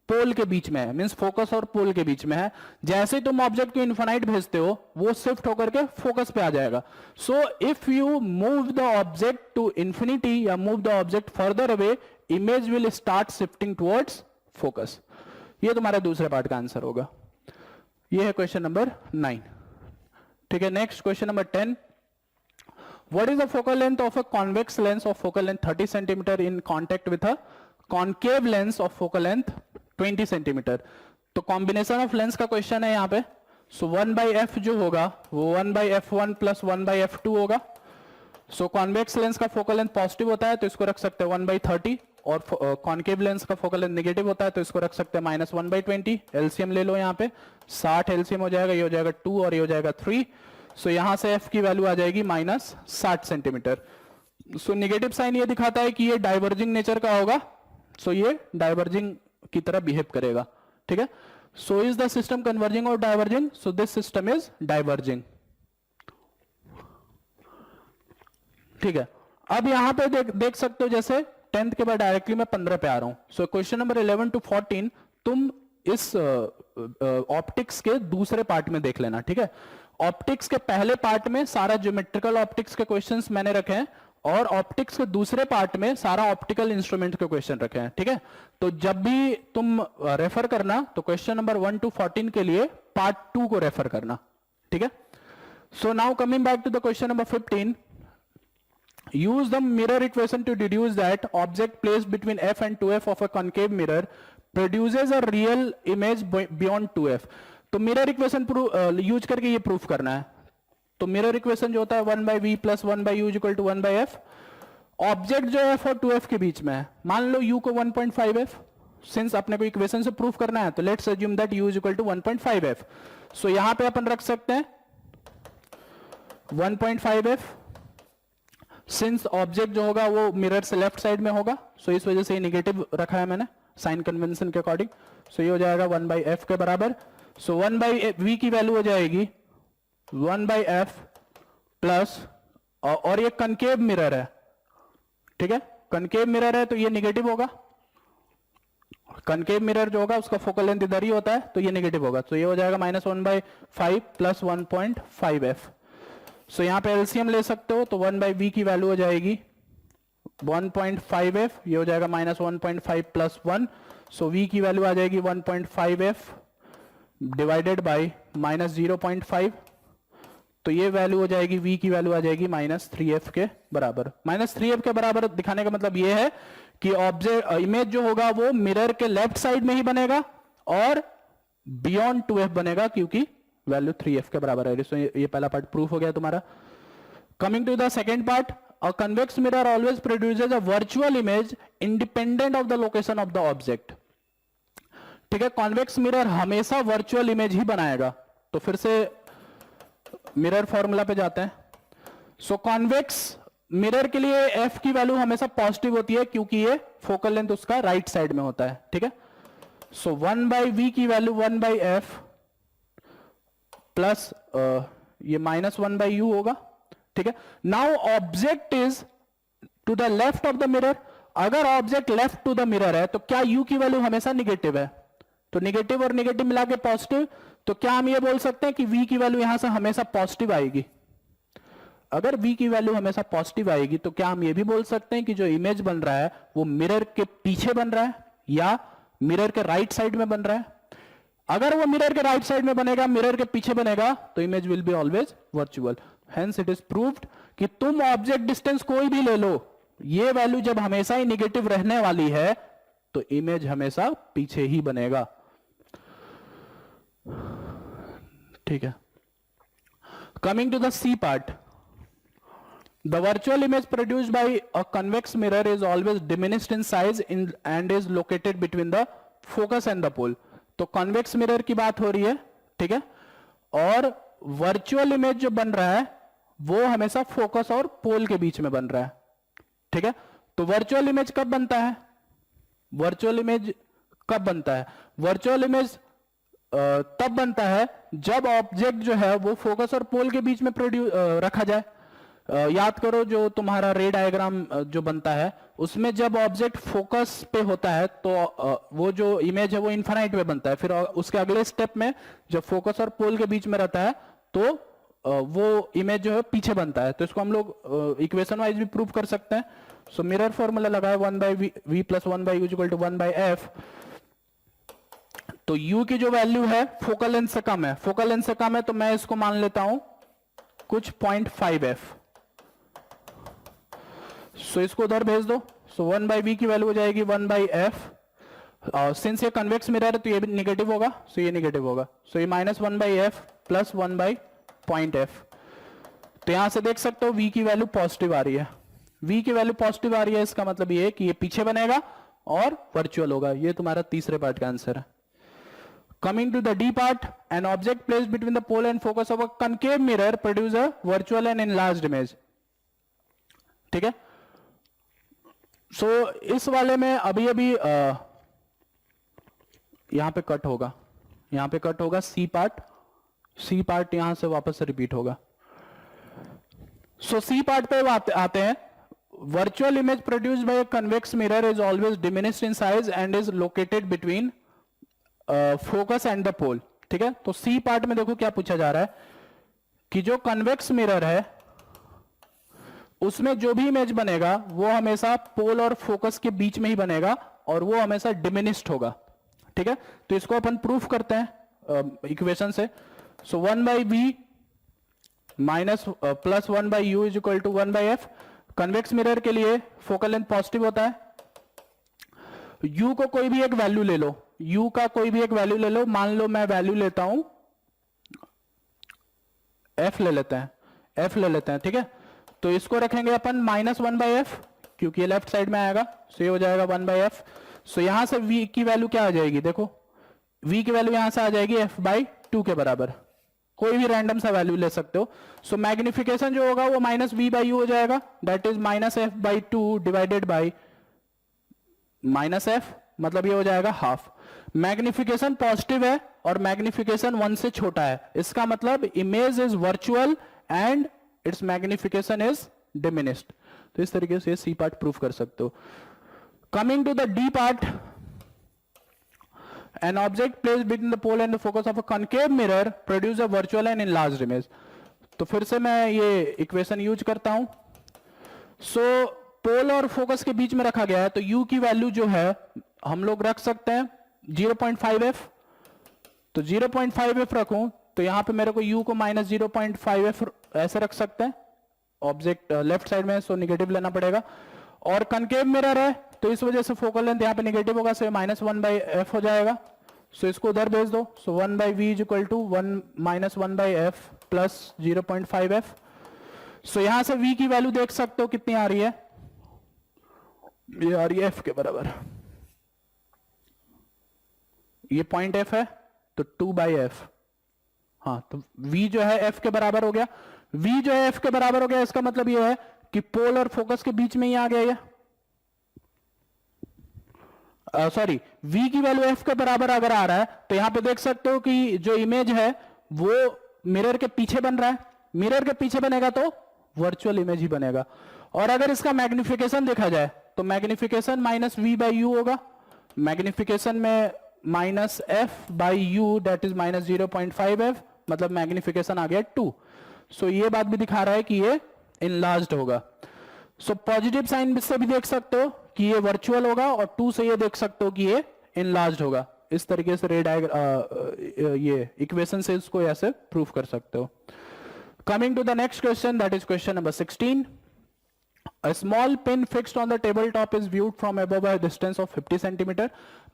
पोल के बीच में है, मींस फोकस और पोल के बीच में है। जैसे तुम ऑब्जेक्ट को इनफाइनाइट भेजते हो वो शिफ्ट होकर के फोकस पे आ जाएगा। So if you move the object to infinity या move the object further away, image will start shifting towards focus. ये तुम्हारा दूसरे पार्ट का आंसर होगा। ये है क्वेश्चन नंबर 9। ठीक है, next question number 10। What is the focal length of a convex lens of focal length 30 cm in contact with a concave lens of focal length 20 cm? तो कॉम्बिनेशन ऑफ लेंस का question है यहाँ पे। सो 1/f जो होगा वो 1/f1 plus 1/f2 होगा। सो convex lens का फोकल लेंथ पॉजिटिव होता है तो इसको रख सकते हैं 1/30, और कॉन्केव लेंस का फोकल लेंथ नेगेटिव होता है तो इसको रख सकते हैं -1/20। एलसीएम ले लो यहाँ पे 60 एलसीएम हो जाएगा, ये हो जाएगा 2 और ये हो जाएगा 3। सो यहां से f की वैल्यू आ जाएगी -60 सेंटीमीटर। सो नेगेटिव साइन ये दिखाता है कि ये डाइवर्जिंग नेचर का होगा। सो ये डाइवर्जिंग की तरह बिहेव करेगा। ठीक है, so is the system converging और diverging? So this system is diverging. ठीक है, अब यहां पे देख सकते हो जैसे 10th के बाद डायरेक्टली मैं 15 पे आ रहा हूं। सो क्वेश्चन नंबर 11 to 14 तुम इस ऑप्टिक्स के दूसरे पार्ट में देख लेना। ठीक है, ऑप्टिक्स के पहले पार्ट में सारा ज्योमेट्रिकल ऑप्टिक्स के क्वेश्चंस मैंने रखे हैं, और ऑप्टिक्स के दूसरे पार्ट में सारा ऑप्टिकल इंस्ट्रूमेंट के क्वेश्चन रखे हैं। ठीक है, तो जब भी तुम रेफर करना तो क्वेश्चन नंबर 1 to 14 के लिए पार्ट 2 को रेफर करना। ठीक है, so now coming back to the question number 15। use the mirror equation to deduce that object placed between f and 2f of a concave mirror produces a real image beyond 2f। तो mirror equation use करके ये proof करना है। तो mirror equation जो होता है 1/v plus 1/u equal to 1/f। Object जो f और 2f के बीच में है, मान लो u को 1.5f, सिंस अपने को इक्वेशन से प्रूफ करना है तो let's assume that u is equal to 1.5f। So यहां पे अपन रख सकते हैं 1.5f, सिंस ऑब्जेक्ट जो होगा वो मिरर से लेफ्ट साइड में होगा। सो इस वजह से नेगेटिव रखा है मैंने साइन कन्वेंशन के अकॉर्डिंग। सो ये हो जाएगा 1/f के बराबर। सो 1/v की वैल्यू हो जाएगी 1/f प्लस, और ये कनकेव मिरर है। ठीक है, कनकेव मिरर है तो ये नेगेटिव होगा। कनकेव मिरर जो होगा उसका फोकल लेंथ इधर ही होता है तो ये नेगेटिव होगा। तो ये हो जाएगा -1/5 प्लस 1.5f। सो यहां पे एलसीएम ले सकते हो, तो 1/v की वैल्यू हो जाएगी 1.5f, ये हो जाएगा -1.5 प्लस 1, सो v की वैल्यू आ जाएगी 1.5f डिवाइडेड बाई -0.5, तो ये वैल्यू हो जाएगी, v की वैल्यू आ जाएगी -3f के बराबर। -3f के बराबर दिखाने का मतलब ये है कि ऑब्जेक्ट इमेज जो होगा वो मिरर के लेफ्ट साइड में ही बनेगा और बियॉन्ड 2f बनेगा, क्योंकि वैल्यू 3f के बराबर है। तो ये पहला पार्ट प्रूफ हो गया तुम्हारा। Coming to the second part, a convex mirror always produces a virtual image independent of the location of the object. ठीक है, कॉन्वेक्स मिरर हमेशा वर्चुअल इमेज ही बनाएगा। तो फिर से मिरर फॉर्मूला पे जाते हैं। सो कॉन्वेक्स मिरर के लिए f की वैल्यू हमेशा पॉजिटिव होती है, क्योंकि ये फोकल लेंथ उसका राइट साइड में होता है। ठीक है, सो 1/v की वैल्यू 1/f प्लस ये -1/u होगा। ठीक है, now object is to the left of the mirror. अगर object left to the mirror है तो क्या u की वैल्यू हमेशा निगेटिव है? तो निगेटिव और निगेटिव मिला के पॉजिटिव, तो क्या हम ये बोल सकते हैं कि v की वैल्यू यहां से हमेशा पॉजिटिव आएगी? अगर v की वैल्यू हमेशा पॉजिटिव आएगी तो क्या हम ये भी बोल सकते हैं कि जो इमेज बन रहा है वो मिरर के पीछे बन रहा है या मिरर के राइट साइड में बन रहा है? अगर वो मिरर के राइट साइड में बनेगा, मिरर के पीछे बनेगा, तो image will be always virtual. Hence it is proved कि तुम ऑब्जेक्ट डिस्टेंस कोई भी ले लो, ये वैल्यू जब हमेशा ही निगेटिव रहने वाली है तो इमेज हमेशा पीछे ही बनेगा। ठीक है, coming to the C part, the virtual image produced by a convex mirror is always diminished in size and is located between the focus and the pole। तो convex mirror की बात हो रही है। ठीक है, और virtual image जो बन रहा है वो हमेशा फोकस और पोल के बीच में बन रहा है। ठीक है, तो वर्चुअल इमेज कब बनता है? वर्चुअल इमेज कब बनता है? वर्चुअल इमेज तब बनता है जब ऑब्जेक्ट जो है वो फोकस और पोल के बीच में रखा जाए। याद करो जो तुम्हारा रे डायग्राम जो बनता है उसमें जब ऑब्जेक्ट फोकस पे होता है तो वो जो इमेज है वो इनफाइनाइट में बनता है। फिर उसके अगले स्टेप में जब फोकस और पोल के बीच में रहता है तो वो इमेज जो है पीछे बनता है। तो इसको हम लोग इक्वेशन वाइज भी प्रूव कर सकते हैं। सो मिरर फॉर्मूला लगाए 1/v plus 1/u equal to 1/f। तो u की जो वैल्यू है फोकल लेंथ से कम है, फोकल लेंथ से कम है तो मैं इसको मान लेता हूं कुछ 0.5f। सो इसको उधर भेज दो। सो 1/v की वैल्यू हो जाएगी 1/f। सिंस ये कन्वेक्स मिरर है तो ये भी निगेटिव होगा, सो ये निगेटिव होगा। सो ये -1/f प्लस 1/0.f। तो यहां से देख सकते हो v की वैल्यू पॉजिटिव आ रही है। v की वैल्यू पॉजिटिव आ रही है, इसका मतलब ये है कि ये पीछे बनेगा और वर्चुअल होगा। ये तुम्हारा तीसरे पार्ट का आंसर है। Coming to the d part, an object placed between the pole and focus of a concave mirror produce a virtual and enlarged image. ठीक है, सो इस वाले में अभी यहां पे कट होगा, यहां पे कट होगा सी पार्ट यहां से वापस से रिपीट होगा। सो सी पार्ट पे आते हैं। Virtual image produced by a convex mirror is always diminished in size and is located between focus and the pole. ठीक है, तो सी पार्ट में देखो क्या पूछा जा रहा है कि जो कन्वेक्स मिरर है उसमें जो भी इमेज बनेगा वो हमेशा पोल और फोकस के बीच में ही बनेगा और वो हमेशा डिमिनिश्ड होगा। ठीक है, तो इसको अपन प्रूफ करते हैं इक्वेशन से। So 1/v minus plus 1/u is equal to 1/f। Convex mirror के लिए फोकल लेंथ पॉजिटिव होता है। u को कोई भी एक वैल्यू ले लो, u का कोई भी एक वैल्यू ले लो। मान लो मैं वैल्यू लेता हूं f ले लेते हैं। ठीक है, तो इसको रखेंगे अपन -1/f क्योंकि ये लेफ्ट साइड में आएगा, सो ये हो जाएगा 1/f। सो यहां से v की वैल्यू क्या आ जाएगी? देखो v की वैल्यू यहां से आ जाएगी f/2 के बराबर। कोई भी रैंडम सा वैल्यू ले सकते हो। सो मैग्निफिकेशन जो होगा वो -v/u हो जाएगा, that is -f/2 divided by -f, मतलब ये हो जाएगा हाफ। मैग्निफिकेशन पॉजिटिव है और मैग्निफिकेशन 1 से छोटा है, इसका मतलब image is virtual and it's magnification is diminished. तो इस तरीके से सी पार्ट प्रूफ कर सकते हो। Coming to the d part, an object placed between the pole and the focus of a concave mirror produce a virtual and enlarged image। तो फिर से मैं ये इक्वेशन यूज करता हूं। सो पोल और फोकस के बीच में रखा गया है, तो u की वैल्यू जो है हम लोग रख सकते हैं 0.5f। तो 0.5f रखूं तो यहां पे मेरे को u को माइनस 0.5f ऐसे रख सकते हैं, ऑब्जेक्ट लेफ्ट साइड में, सो निगेटिव लेना पड़ेगा। और कनकेव मिरर है तो इस वजह से फोकल लेंथ यहाँ पे निगेटिव होगा, सो माइनस 1/f हो जाएगा। सो इसको उधर भेज दो, so 1/v is equal to 1 minus 1/f plus 0.5f। So यहां से v की वैल्यू देख सकते हो कितनी आ रही है, ये आ रही है f के बराबर। ये पॉइंट f है तो 2/f। हाँ, तो v जो है f के बराबर हो गया। v जो है f के बराबर हो गया, इसका मतलब ये है कि पोल और फोकस के बीच में ही आ गया ये। सॉरी, v की वैल्यू f के बराबर अगर आ रहा है तो यहां पे देख सकते हो कि जो इमेज है वो मिरर के पीछे बन रहा है। मिरर के पीछे बनेगा तो वर्चुअल इमेज ही बनेगा। और अगर इसका मैग्निफिकेशन देखा जाए तो मैग्निफिकेशन माइनस v/u होगा। मैग्निफिकेशन में minus f/u that is minus 0.5f, मतलब मैग्निफिकेशन आ गया 2। सो ये बात भी दिखा रहा है कि ये इनलार्ज्ड होगा। सो पॉजिटिव साइन से भी देख सकते हो कि ये वर्चुअल होगा, और 2 से ये देख सकते हो कि ये इनलार्ज्ड होगा। इस तरीके से ये इक्वेशन से इसको ऐसे प्रूफ कर सकते हो। Coming to the next question, that is question number 16। A small pin fixed on the tabletop is viewed from above a distance of 50 centimeter.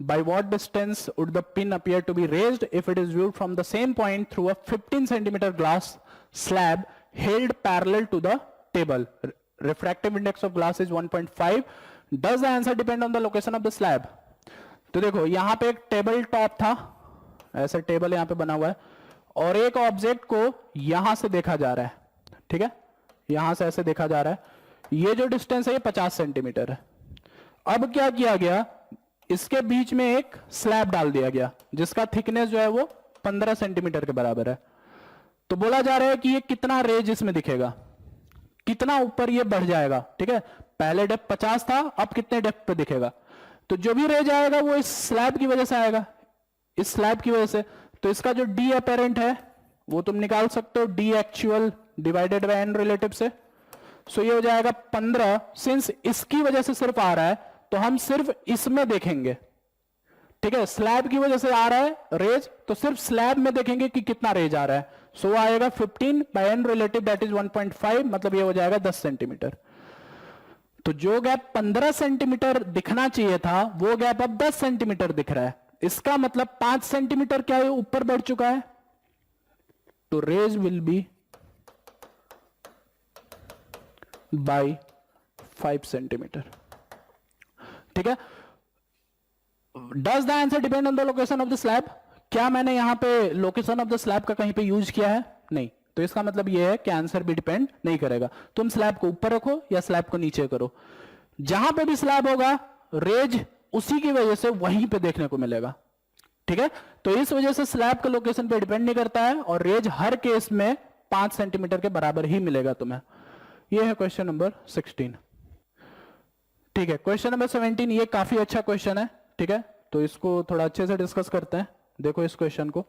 By what distance would the pin appear to be raised if it is viewed from the same point through a 15 centimeter glass slab held parallel to the table? Refractive index of glass is 1.5. Does the answer depend on the location of the slab? तो देखो यहां पे एक table top था, ऐसा table यहां पे बना हुआ है, और एक ऑब्जेक्ट को यहां से देखा जा रहा है। ठीक है, यहां से ऐसे देखा जा रहा है। ये जो डिस्टेंस है ये 50 सेंटीमीटर है। अब क्या किया गया, इसके बीच में एक स्लैब डाल दिया गया जिसका थिकनेस जो है वो 15 सेंटीमीटर के बराबर है। तो बोला जा रहा है कि ये कितना रेज इसमें दिखेगा, कितना ऊपर ये बढ़ जाएगा। ठीक है, पहले डेप्थ 50 था, अब कितने डेप्थ पे दिखेगा। तो जो भी रेज आएगा वो इस स्लैब की वजह से आएगा, इस स्लैब की वजह से। तो इसका जो डी अपेरेंट है वो तुम निकाल सकते हो, d actual divided by N relative से। सो ये हो जाएगा 15। सिंस इसकी वजह से सिर्फ आ रहा है तो हम सिर्फ इसमें देखेंगे। ठीक है, स्लैब की वजह से आ रहा है रेज, तो सिर्फ स्लैब में देखेंगे कि कितना रेज आ रहा है। सो आएगा 15 by N relative that is 1.5, मतलब ये हो जाएगा 10 सेंटीमीटर। तो जो गैप 15 सेंटीमीटर दिखना चाहिए था वो गैप अब 10 सेंटीमीटर दिख रहा है। इसका मतलब 5 सेंटीमीटर क्या है ऊपर बढ़ चुका है। तो rays will be by 5 centimetre. ठीक है, does the answer depend on the location of the slab? क्या मैंने यहां पे लोकेशन ऑफ द स्लैब का कहीं पे यूज किया है? नहीं। तो इसका मतलब यह है कि आंसर भी डिपेंड नहीं करेगा। तुम स्लैब को ऊपर रखो या स्लैब को नीचे करो, जहां पे भी स्लैब होगा रेज उसी की वजह से वहीं पे देखने को मिलेगा। ठीक है, तो इस वजह से स्लैब का लोकेशन पे डिपेंड नहीं करता है, और रेज हर केस में 5 सेंटीमीटर के बराबर ही मिलेगा तुम्हें। ये है क्वेश्चन नंबर 16। ठीक है, क्वेश्चन नंबर 17 ये काफी अच्छा क्वेश्चन है। ठीक है, तो इसको थोड़ा अच्छे से डिस्कस करते हैं। देखो इस क्वेश्चन को।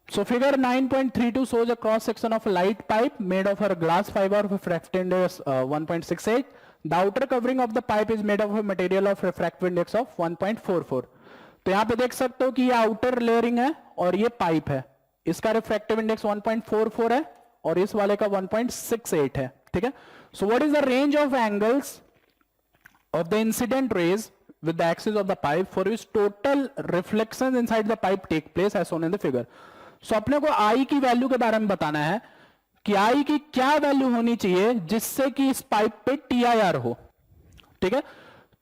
So figure 9.32 shows a cross section of a light pipe made of a glass fiber of refractive index 1.68. The outer covering of the pipe is made of a material of refractive index of 1.44. तो यहां पे देख सकते हो कि ये outer layering है और ये पाइप है। इसका रिफ्रैक्टिव इंडेक्स 1.44 है और इस वाले का 1.68 है। ठीक है, so what is the range of angles of the incident rays with the axis of the pipe for which total reflections inside the pipe take place as shown in the figure. So अपने को I की value के बारे में बताना है कि I की क्या वैल्यू होनी चाहिए जिससे कि इस पाइप पे TIR हो। ठीक है,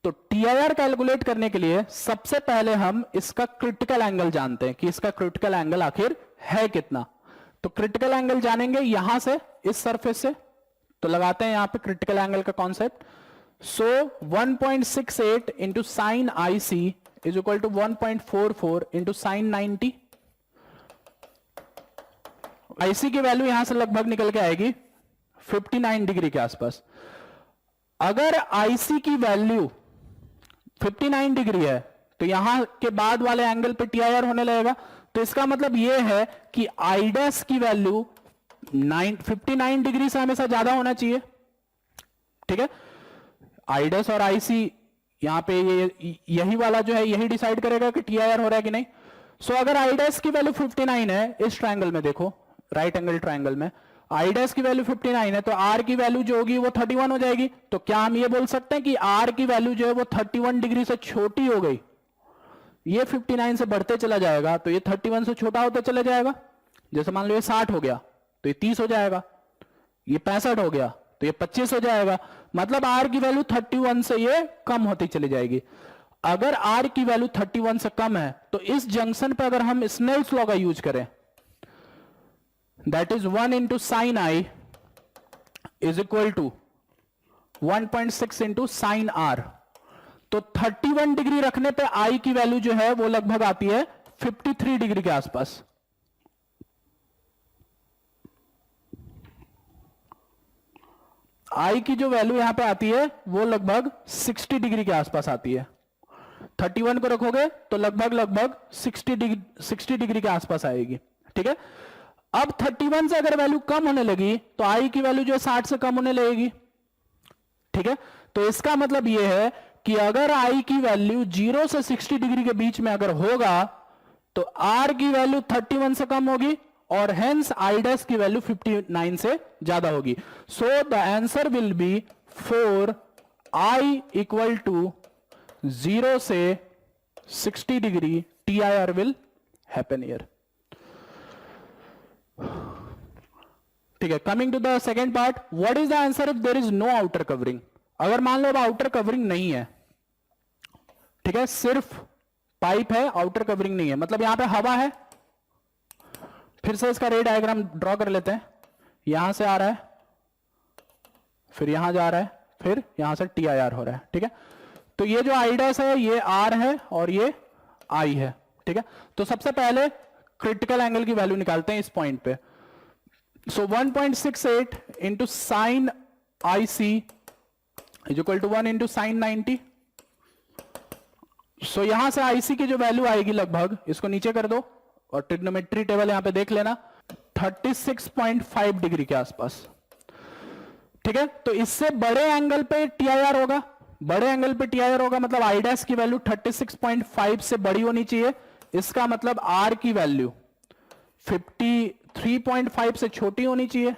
तो TIR कैलकुलेट करने के लिए सबसे पहले हम इसका क्रिटिकल एंगल जानते हैं कि इसका क्रिटिकल एंगल आखिर है कितना। तो क्रिटिकल एंगल जानेंगे यहां से, इस सरफेस से। तो लगाते हैं यहां पे क्रिटिकल एंगल का concept. So 1.68 into sin IC is equal to 1.44 into sin 90. IC की वैल्यू यहां से लगभग निकल के आएगी 59 डिग्री के आसपास। अगर IC की वैल्यू 59 डिग्री है तो यहां के बाद वाले एंगल पे TIR होने लगेगा। तो इसका मतलब यह है कि I' की वैल्यू 59 डिग्री से हमेशा ज्यादा होना चाहिए, ठीक है। आईडस और आईसी यहां पे ये यही वाला जो है यही डिसाइड करेगा कि टीआईआर हो रहा है कि नहीं। सो अगर आईडस की वैल्यू 59 है, इस ट्रायंगल में देखो, राइट एंगल ट्रायंगल में आईडस की वैल्यू 59 है, तो आर की वैल्यू जो होगी वो 31 हो जाएगी। तो क्या हम ये बोल सकते हैं कि आर की वैल्यू जो है वो 31 डिग्री से छोटी हो गई? ये 59 से बढ़ते चला जाएगा तो ये 31 से छोटा होता चला जाएगा। जैसे मान लो ये 60 हो गया तो ये 30 हो जाएगा, ये 65 हो गया तो ये 25 हो जाएगा। मतलब आर की वैल्यू 31 से ये कम होती चली जाएगी। अगर आर की वैल्यू 31 से कम है तो इस जंक्शन पर अगर हम स्नेल्स लॉ का यूज करें, that is 1 into sine I is equal to 1.6 into sine r, तो 31 डिग्री रखने पे आई की वैल्यू जो है वो लगभग आती है 53 डिग्री के आसपास। आई की जो वैल्यू यहां पे आती है वो लगभग 60 डिग्री के आसपास आती है। 31 को रखोगे तो लगभग 60 डिग्री के आसपास आएगी, ठीक है। अब 31 से अगर वैल्यू कम होने लगी तो आई की वैल्यू जो है 60 से कम होने लगेगी, ठीक है। तो इसका मतलब यह है कि अगर आई की वैल्यू 0 से 60 डिग्री के बीच में अगर होगा तो आर की वैल्यू 31 से कम होगी और हेंस आई डैश की वैल्यू 59 से ज्यादा होगी। So the answer will be 4 i equal to 0 से 60 degree T I R will happen here, ठीक है। Coming to the second part, what is the answer if there is no outer covering. अगर मान लो अब outer covering नहीं है, ठीक है, सिर्फ पाइप है, आउटर कवरिंग नहीं है, मतलब यहां पे हवा है। फिर से इसका रे डायग्राम ड्रॉ कर लेते हैं। यहां से आ रहा है, फिर यहां जा रहा है, फिर यहां से टी आई आर हो रहा है, ठीक है। तो ये जो आई डैश है ये आर है और ये आई है, ठीक है। तो सबसे पहले क्रिटिकल एंगल की वैल्यू निकालते हैं इस पॉइंट पे। So 1.68 into sine i c is equal to 1 into sine 90। So यहां से आईसी की जो वैल्यू आएगी लगभग, इसको नीचे कर दो और ट्रिग्नोमेट्री टेबल यहां पे देख लेना, 36.5 डिग्री के आसपास, ठीक है। तो इससे बड़े एंगल पे टीआईआर होगा, बड़े एंगल पे टीआईआर होगा मतलब आई डैश की वैल्यू 36.5 से बड़ी होनी चाहिए। इसका मतलब आर की वैल्यू 53.5 से छोटी होनी चाहिए,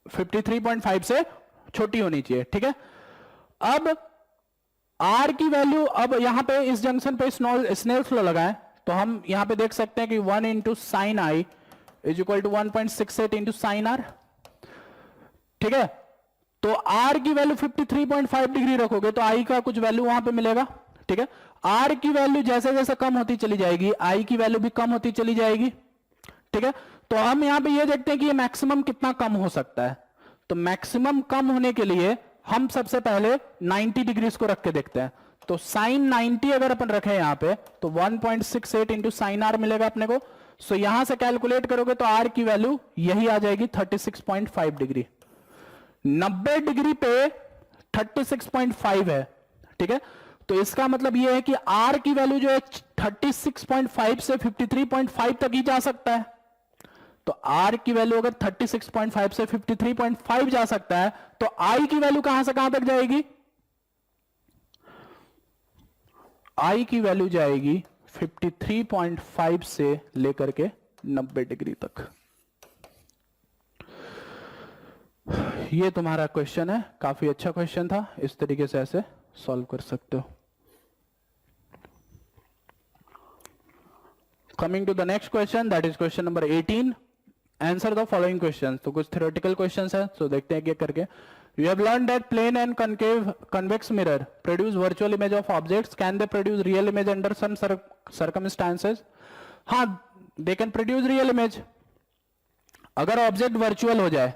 53.5 से छोटी होनी चाहिए, ठीक है। अब आर की वैल्यू, अब यहां पे इस जंक्शन पे स्नेल्स लॉ लगाएं तो हम यहां पे देख सकते हैं कि 1 into sine I is equal to 1.68 into sine R, ठीक है। तो आर की वैल्यू 53.5 डिग्री रखोगे तो आई का कुछ वैल्यू वहां पे मिलेगा, ठीक है। आर की वैल्यू जैसे जैसे कम होती चली जाएगी आई की वैल्यू भी कम होती चली जाएगी, ठीक है। तो हम यहां पे ये देखते हैं कि ये मैक्सिमम कितना कम हो सकता है। तो मैक्सिमम कम होने के लिए हम सबसे पहले 90 डिग्री को रख के देखते हैं। तो साइन 90 अगर अपन रखें यहां पे तो 1.68 इंटू साइन आर मिलेगा अपने को। सो यहां से कैलकुलेट करोगे तो आर की वैल्यू यही आ जाएगी 36.5 डिग्री। 90 डिग्री पे 36.5 है, ठीक है। तो इसका मतलब यह है कि आर की वैल्यू जो है 36.5 से 53.5 तक ही जा सकता है। तो आर की वैल्यू अगर 36.5 से 53.5 जा सकता है तो आई की वैल्यू कहां से कहां तक जाएगी? आई की वैल्यू जाएगी 53.5 से लेकर के 90 डिग्री तक। ये तुम्हारा क्वेश्चन है, काफी अच्छा क्वेश्चन था, इस तरीके से ऐसे सॉल्व कर सकते हो। Coming to the next question, that is question number 18। Answer the following question. तो कुछ थ्योरेटिकल क्वेश्चंस है, तो देखते हैं क्या करके। You have learned that plane and concave convex mirror produce virtual image of objects. Can they produce real image under some circumstances? हाँ, they can produce real image. अगर ऑब्जेक्ट वर्चुअल हो जाए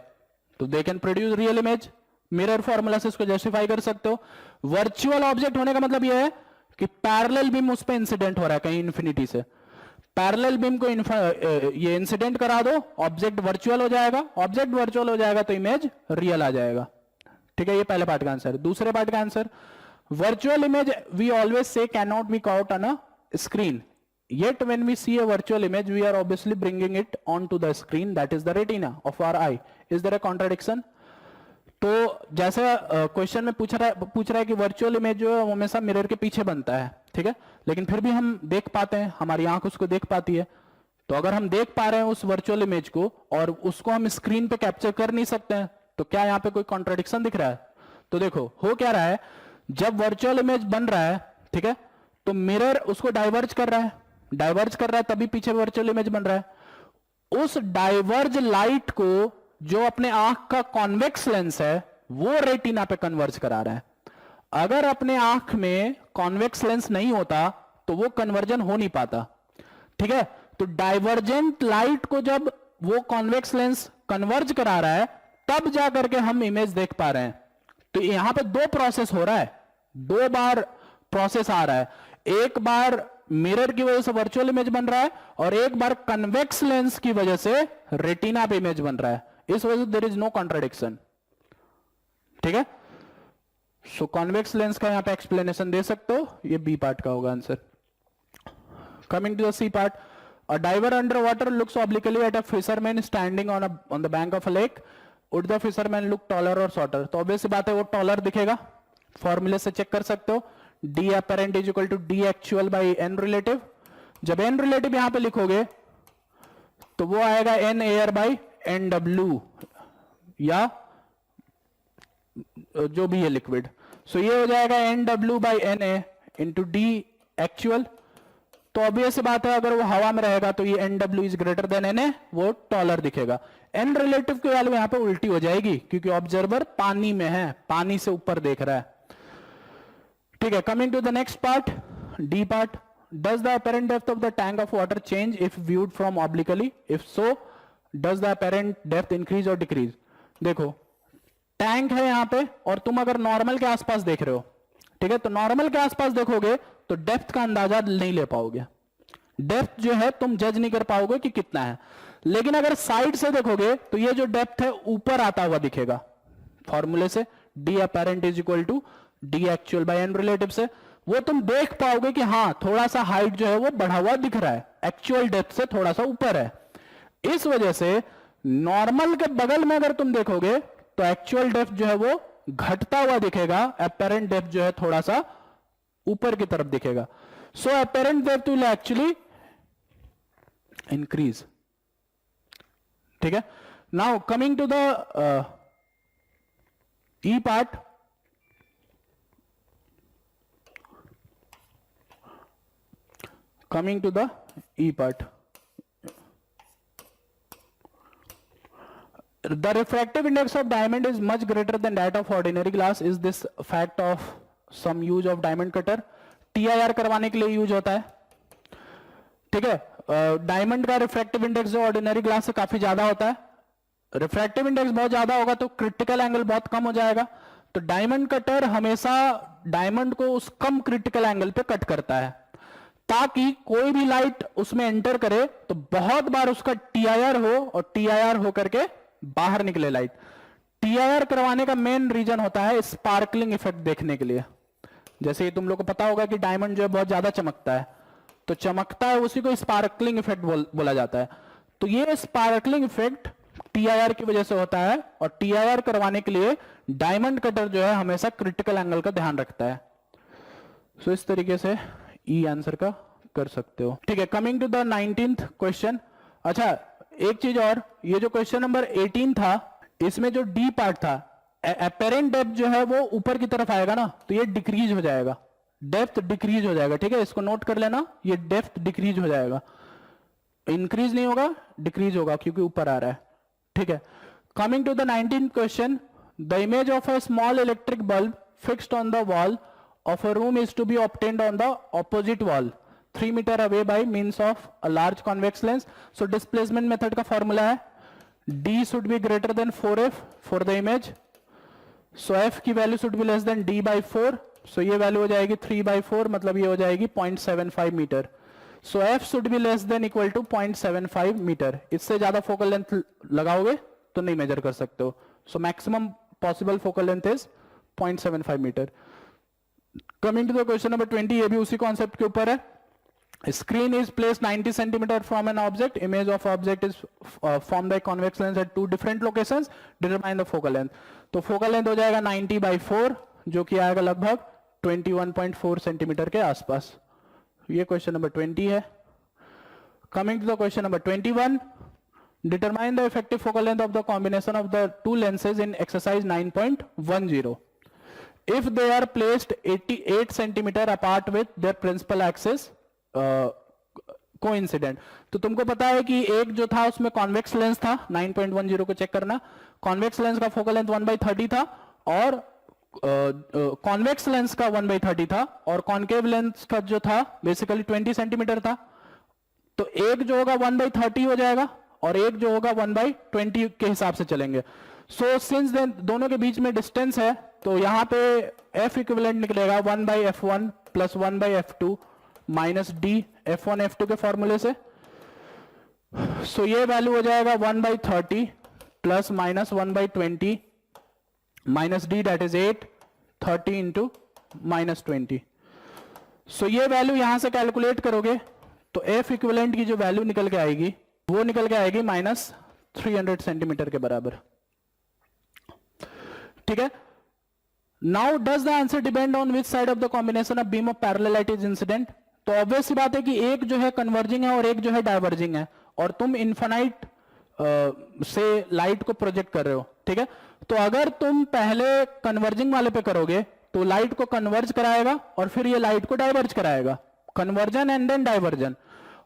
तो they can produce real image. Mirror formula से इसको justify कर सकते हो। वर्चुअल ऑब्जेक्ट होने का मतलब यह है कि पैरेलल बीम उस पर इंसिडेंट हो रहा है कहीं इंफिनिटी से। पैरेलल बीम को ये इंसिडेंट करा दो, ऑब्जेक्ट वर्चुअल हो जाएगा। ऑब्जेक्ट वर्चुअल हो जाएगा तो इमेज रियल आ जाएगा, ठीक है। ये पहले पार्ट का आंसर। दूसरे पार्ट का answer, virtual image we always से can not be caught on a screen. Yet when we see a virtual image, we are obviously bringing it onto the screen, that is the retina of our eye. Is there a contradiction? तो जैसे question में पूछ रहा है कि virtual image जो है हमेशा मिरर के पीछे बनता है, ठीक है, लेकिन फिर भी हम देख पाते हैं, हमारी आंख उसको देख पाती है। तो अगर हम देख पा रहे हैं उस वर्चुअल इमेज को और उसको हम स्क्रीन पे कैप्चर कर नहीं सकते हैं, तो क्या यहाँ पे कोई कॉन्ट्रडिक्शन दिख रहा है? तो देखो हो क्या रहा है, जब वर्चुअल इमेज बन रहा है, ठीक है, तो मिरर उसको डाइवर्ज कर रहा है, तभी पीछे वर्चुअल इमेज बन रहा है। उस डाइवर्ज लाइट को जो अपने आंख का कॉन्वेक्स लेंस है वो रेटिना पे कन्वर्ज करा रहा है। अगर अपने आंख में कॉन्वेक्स लेंस नहीं होता तो वो कन्वर्जन हो नहीं पाता, ठीक है। तो डाइवर्जेंट लाइट को जब वो कॉन्वेक्स लेंस कन्वर्ज करा रहा है तब जाकर के हम इमेज देख पा रहे हैं। तो यहां पे दो प्रोसेस हो रहा है, दो बार प्रोसेस आ रहा है, एक बार मिरर की वजह से वर्चुअल इमेज बन रहा है और एक बार कन्वेक्स लेंस की वजह से रेटिना पे इमेज बन रहा है। इस वजह से देयर इज नो कॉन्ट्रडिक्शन, ठीक है। सो कॉन्वेक्स लेंस का यहां पे एक्सप्लेनेशन दे सकते हो, ये बी पार्ट का होगा आंसर। Coming to the C part, a diver underwater looks obliquely at a fisherman standing on the bank of a lake. Would the fisherman look taller or shorter? तो obvious बात है वो taller दिखेगा, फॉर्मूले से चेक कर सकते हो, d apparent is equal to d actual by n relative। जब n relative यहां पे लिखोगे तो वो आएगा n air by n w या जो भी है लिक्विड। सो ये हो जाएगा n w by n a into d actual. तो ऑब्वियस बात है अगर वो हवा में रहेगा तो ये N W is greater than N A, वो टॉलर दिखेगा। एन रिलेटिव की वैल्यू यहां पे उल्टी हो जाएगी क्योंकि ऑब्जर्वर पानी में है, पानी से ऊपर देख रहा है, ठीक है। Coming to the next part, D part, does the apparent depth of the tank of water change if viewed from obliquely? If so does the apparent depth increase और डिक्रीज? देखो टैंक है यहां पे और तुम अगर नॉर्मल के आसपास देख रहे हो, ठीक है, तो नॉर्मल के आसपास देखोगे तो डेप्थ का अंदाजा नहीं ले पाओगे, डेप्थ जो है तुम जज नहीं कर पाओगे कि कितना है। लेकिन अगर साइड से देखोगे तो ये जो डेप्थ है ऊपर आता हुआ दिखेगा फॉर्मूले से, D apparent is equal to D actual by N relative से, वो तुम देख पाओगे कि हां थोड़ा सा हाइट जो है वो बढ़ा हुआ दिख रहा है, एक्चुअल डेप्थ से थोड़ा सा ऊपर है। इस वजह से नॉर्मल के बगल में अगर तुम देखोगे तो एक्चुअल डेप्थ जो है वो घटता हुआ दिखेगा, अपेरेंट डेप्थ जो है थोड़ा सा ऊपर की तरफ दिखेगा। So apparent depth will actually increase, ठीक है। Now coming to the E part, coming to the E part, the refractive index of diamond is much greater than that of ordinary glass. Is this fact of some use of diamond cutter? TIR करवाने के लिए use होता है, ठीक है। Diamond का refractive index जो ordinary glass से काफी ज्यादा होता है, रिफ्रैक्टिव इंडेक्स बहुत ज्यादा होगा तो क्रिटिकल एंगल बहुत कम हो जाएगा। तो डायमंड कटर हमेशा डायमंड को उस कम क्रिटिकल एंगल पे कट करता है ताकि कोई भी लाइट उसमें एंटर करे तो बहुत बार उसका TIR हो और TIR हो करके बाहर निकले लाइट। TIR करवाने का मेन रीजन होता है स्पार्कलिंग इफेक्ट देखने के लिए। जैसे तुम लोग को पता होगा कि डायमंड जो है बहुत ज्यादा चमकता है, तो चमकता है उसी को स्पार्कलिंग इफेक्ट बोला जाता है। तो ये स्पार्कलिंग इफेक्ट TIR की वजह से होता है और TIR करवाने के लिए डायमंड कटर जो है हमेशा क्रिटिकल एंगल का ध्यान रखता है। सो इस तरीके से ई आंसर का कर सकते हो, ठीक है। Coming to the 19th question. अच्छा एक चीज और, ये जो क्वेश्चन नंबर 18 था इसमें जो डी पार्ट था, अपेरेंट डेप्थ जो है वो ऊपर की तरफ आएगा ना, तो ये डिक्रीज हो जाएगा, डेप्थ डिक्रीज हो जाएगा, ठीक है। इसको नोट कर लेना, ये डेप्थ डिक्रीज हो जाएगा, इंक्रीज नहीं होगा डिक्रीज होगा क्योंकि ऊपर आ रहा है, ठीक है। Coming to the 19th question, the image of a small electric bulb fixed on the wall of a room is to be obtained on the opposite wall 3 meter away by means of a large convex lens. So displacement method का formula है d should be greater than 4f for the image. So f की value should be less than d by 4. So ये value हो जाएगी 3 by 4, मतलब ये हो जाएगी 0.75 metre. So f should be less than equal to 0.75 metre. इससे ज्यादा फोकल लेंथ लगाओगे तो नहीं मेजर कर सकते हो। So maximum possible focal length is 0.75 metre. Coming to the question number 20, ये भी उसी कॉन्सेप्ट के ऊपर है। Screen is placed 90 centimeter from an object. Image of object is formed by convex lens at two different locations. Determine the focal length. तो focal length हो जाएगा 90/4 जो कि आएगा लगभग 21.4 सेंटीमीटर के आसपास. ये क्वेश्चन नंबर 20 है. Coming to the question number 21. Determine the effective focal length of the combination of the two lenses in exercise 9.10. If they are placed 88 centimeter apart with their principal axis coincident. तो तुमको पता है कि एक जो था उसमें कॉन्वेक्स लेंस था. 9.10 को चेक करना. कॉन्वेक्स लेंस का फोकल लेंथ 1/30 था और कॉन्वेक्स लेंस का 1/30 था और कॉन्केव लेंस का जो था बेसिकली 20 सेंटीमीटर था. तो एक जो होगा 1/30 हो जाएगा और एक जो होगा 1/20 के हिसाब से चलेंगे. सो सिंस दोनों के बीच में डिस्टेंस है तो यहां पे F इक्विवेलेंट निकलेगा 1/f1 plus 1/f2 minus D f1 f2 के फॉर्मूले से. सो ये वैल्यू हो जाएगा 1/30 plus minus 1/20 minus D that is 8 30 into minus 20. सो ये वैल्यू यहां से कैलकुलेट करोगे तो F इक्विवेलेंट की जो वैल्यू निकल के आएगी वो निकल के आएगी -300 सेंटीमीटर के बराबर. ठीक है. Now does the answer depend on which side of the combination of beam of parallel light is incident. तो ऑब्वियस सी बात है कि एक जो है कन्वर्जिंग है और एक जो है डाइवर्जिंग है और तुम इन्फिनाइट से लाइट को प्रोजेक्ट कर रहे हो. ठीक है. तो अगर तुम पहले कन्वर्जिंग वाले पे करोगे तो लाइट को कन्वर्ज कराएगा और फिर ये लाइट को डाइवर्ज कराएगा. Convergence and then divergence.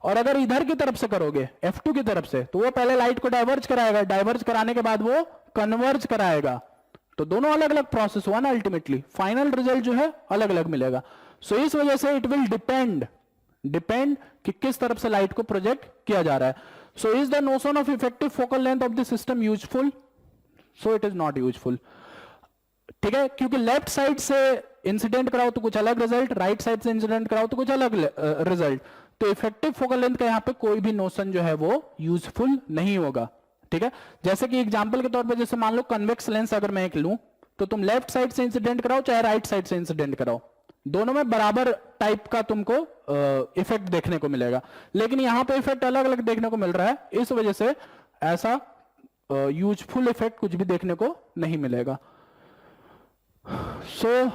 और अगर इधर की तरफ से करोगे F2 की तरफ से तो वो पहले लाइट को डाइवर्ज कराएगा. डाइवर्ज कराने के बाद वो कन्वर्ज कराएगा. तो दोनों अलग अलग प्रोसेस हुआ ना. अल्टीमेटली फाइनल रिजल्ट जो है अलग अलग मिलेगा. सो इस वजह से इट विल डिपेंड कि किस तरफ से लाइट को प्रोजेक्ट किया जा रहा है. So is the notion of effective focal length of the system useful? So it is not useful. ठीक है. क्योंकि लेफ्ट साइड से इंसिडेंट कराओ तो कुछ अलग रिजल्ट, राइट साइड से इंसिडेंट कराओ तो कुछ अलग रिजल्ट. तो इफेक्टिव फोकल लेंथ का यहां पे कोई भी नोशन जो है वो यूजफुल नहीं होगा. ठीक है. जैसे कि एग्जांपल के तौर पे जैसे मान लो कन्वेक्स लेंस अगर मैं एक लूं तो तुम लेफ्ट साइड से इंसिडेंट कराओ चाहे राइट साइड से इंसिडेंट कराओ, दोनों में बराबर टाइप का तुमको इफेक्ट देखने को मिलेगा. लेकिन यहां पे इफेक्ट अलग अलग देखने को मिल रहा है. इस वजह से ऐसा यूजफुल इफेक्ट कुछ भी देखने को नहीं मिलेगा. So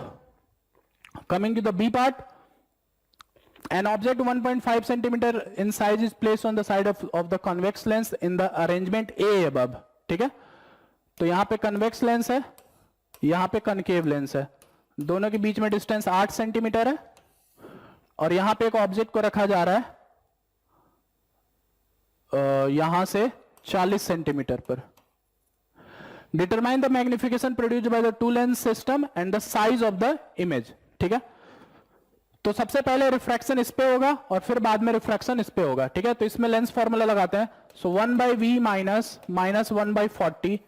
coming to the B part. An object 1.5 centimeter in size is placed on the side of the convex lens in the arrangement A above. ठीक है. तो यहां पे convex lens है, यहां पे concave lens है. दोनों के बीच में डिस्टेंस 8 सेंटीमीटर है और यहां पे एक ऑब्जेक्ट को रखा जा रहा है यहां से 40 सेंटीमीटर पर. Determine the magnification produced by the two lens system and the size of the image. ठीक है. तो सबसे पहले रिफ्रैक्शन इस पे होगा और फिर बाद में रिफ्रैक्शन इस पे होगा. ठीक है. तो इसमें लेंस फॉर्मूला लगाते हैं. So 1/v minus 1/40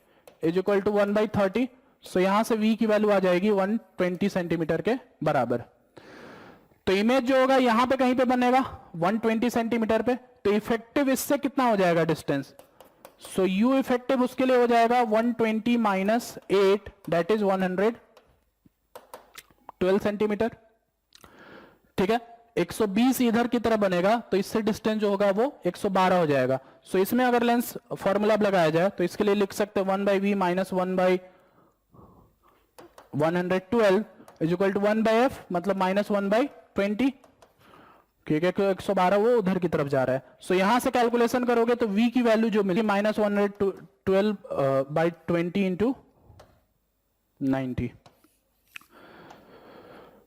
is equal to 1/30. So यहां से v की वैल्यू आ जाएगी 120 सेंटीमीटर के बराबर. तो इमेज जो होगा यहां पे कहीं पे बनेगा 120 सेंटीमीटर पे. तो इफेक्टिव इससे कितना हो जाएगा डिस्टेंस. सो u इफेक्टिव उसके लिए हो जाएगा 120 माइनस 8 दैट इज 112 सेंटीमीटर. ठीक है. 120 इधर की तरफ बनेगा तो इससे डिस्टेंस जो होगा वो 112 हो जाएगा. सो इसमें अगर लेंस फॉर्मूला लगाया जाए तो इसके लिए लिख सकते हैं 1/v minus 1/112 is equal to 1/f मतलब -1/20 क्योंकि 112 वो उधर की तरफ जा रहा है. सो यहां से कैलकुलेशन करोगे तो v की वैल्यू जो मिली -112/20 इंटू 90.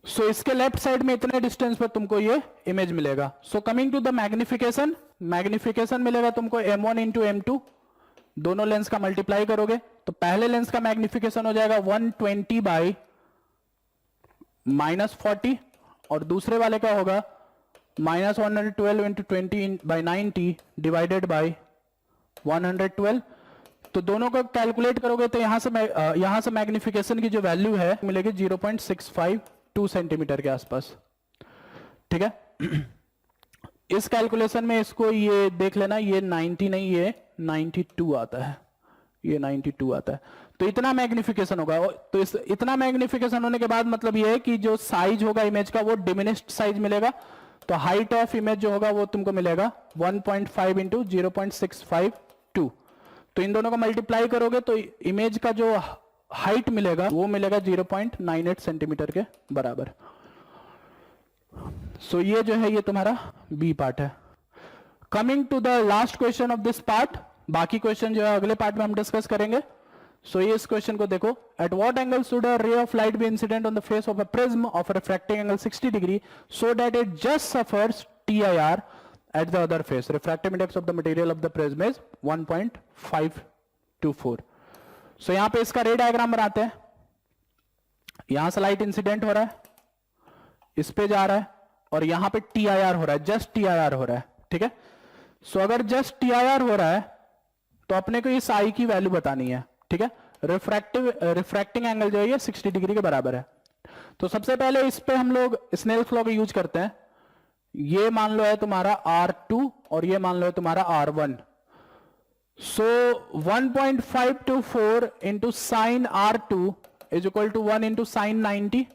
सो इसके लेफ्ट साइड में इतने डिस्टेंस पर तुमको ये इमेज मिलेगा. So coming to the magnification. Magnification मिलेगा तुमको m1 इंटू m2. दोनों लेंस का मल्टीप्लाई करोगे तो पहले लेंस का मैग्निफिकेशन हो जाएगा 120/-40 और दूसरे वाले का होगा -112 इंटू 20/90 डिवाइडेड बाई 112. तो दोनों को कैलकुलेट करोगे तो यहां से मैग्निफिकेशन की जो वैल्यू है मिलेगी 0.652 सेंटीमीटर के आसपास. ठीक है. इस कैलकुलेशन में इसको ये देख लेना, ये 90 नहीं ये 92 आता है, ये 92 आता है. तो इतना मैग्निफिकेशन होगा. तो इतना मैग्निफिकेशन होने के बाद मतलब ये है कि जो साइज होगा इमेज का वो डिमिनिश्ड साइज मिलेगा. तो हाइट ऑफ इमेज जो होगा वो तुमको मिलेगा 1.5 इंटू 0.652। तो इन दोनों को मल्टीप्लाई करोगे तो इमेज का जो हाइट मिलेगा वो मिलेगा 0.98 सेंटीमीटर के बराबर। सो ये जो है ये तुम्हारा बी पार्ट है। Coming to the last question of this part, बाकी क्वेश्चन जो है अगले पार्ट में हम डिस्कस करेंगे। सो ये इस क्वेश्चन को देखो, at what angle should a ray of light be incident on the face of a prism of refracting angle 60 degree so that it just suffers TIR at the other face. Refractive index of the material of the prism is 1.524. So यहां पे इसका रे diagram बनाते हैं। यहां से light incident हो रहा है, इस पे जा रहा है और यहां पे TIR हो रहा है, जस्ट TIR हो रहा है, ठीक है। सो अगर जस्ट TIR हो रहा है तो अपने को इस I की वैल्यू बतानी है, ठीक है। रिफ्रैक्टिंग एंगल जो है ये 60 डिग्री के बराबर है। तो सबसे पहले इस पे हम लोग स्नेल्स लॉ का यूज करते हैं। ये मान लो है तुम्हारा R2 और ये मान लो है तुम्हारा R1। So 1.524 into sine R2 is equal to 1 into sine 90।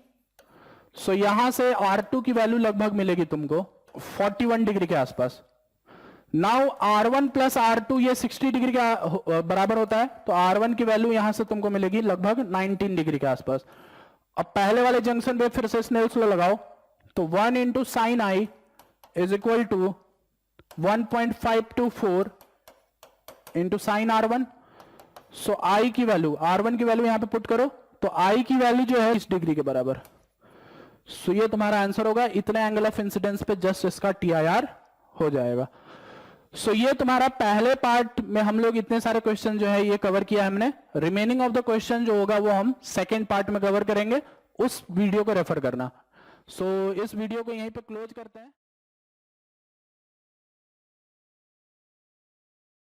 So यहां से R2 की वैल्यू लगभग मिलेगी तुमको 41 डिग्री के आसपास। नाउ R1 प्लस R2 ये 60 डिग्री के बराबर होता है, तो R1 की वैल्यू यहां से तुमको मिलेगी लगभग 19 डिग्री के आसपास। अब पहले वाले जंक्शन पे फिर से स्नेल्स लॉ लगाओ, तो 1 into sine I is equal to 1.524 into sine R1। So I की वैल्यू, R1 की वैल्यू यहां पे पुट करो, तो I की वैल्यू जो है 30 डिग्री के बराबर। सो ये तुम्हारा आंसर होगा, इतने एंगल ऑफ इंसिडेंस पे जस्ट इसका TIR हो जाएगा। सो ये तुम्हारा पहले पार्ट में हम लोग इतने सारे क्वेश्चन जो है ये कवर किया हमने। रिमेनिंग ऑफ द क्वेश्चन जो होगा वो हम सेकेंड पार्ट में कवर करेंगे, उस वीडियो को रेफर करना। सो इस वीडियो को यहीं पे क्लोज करते हैं।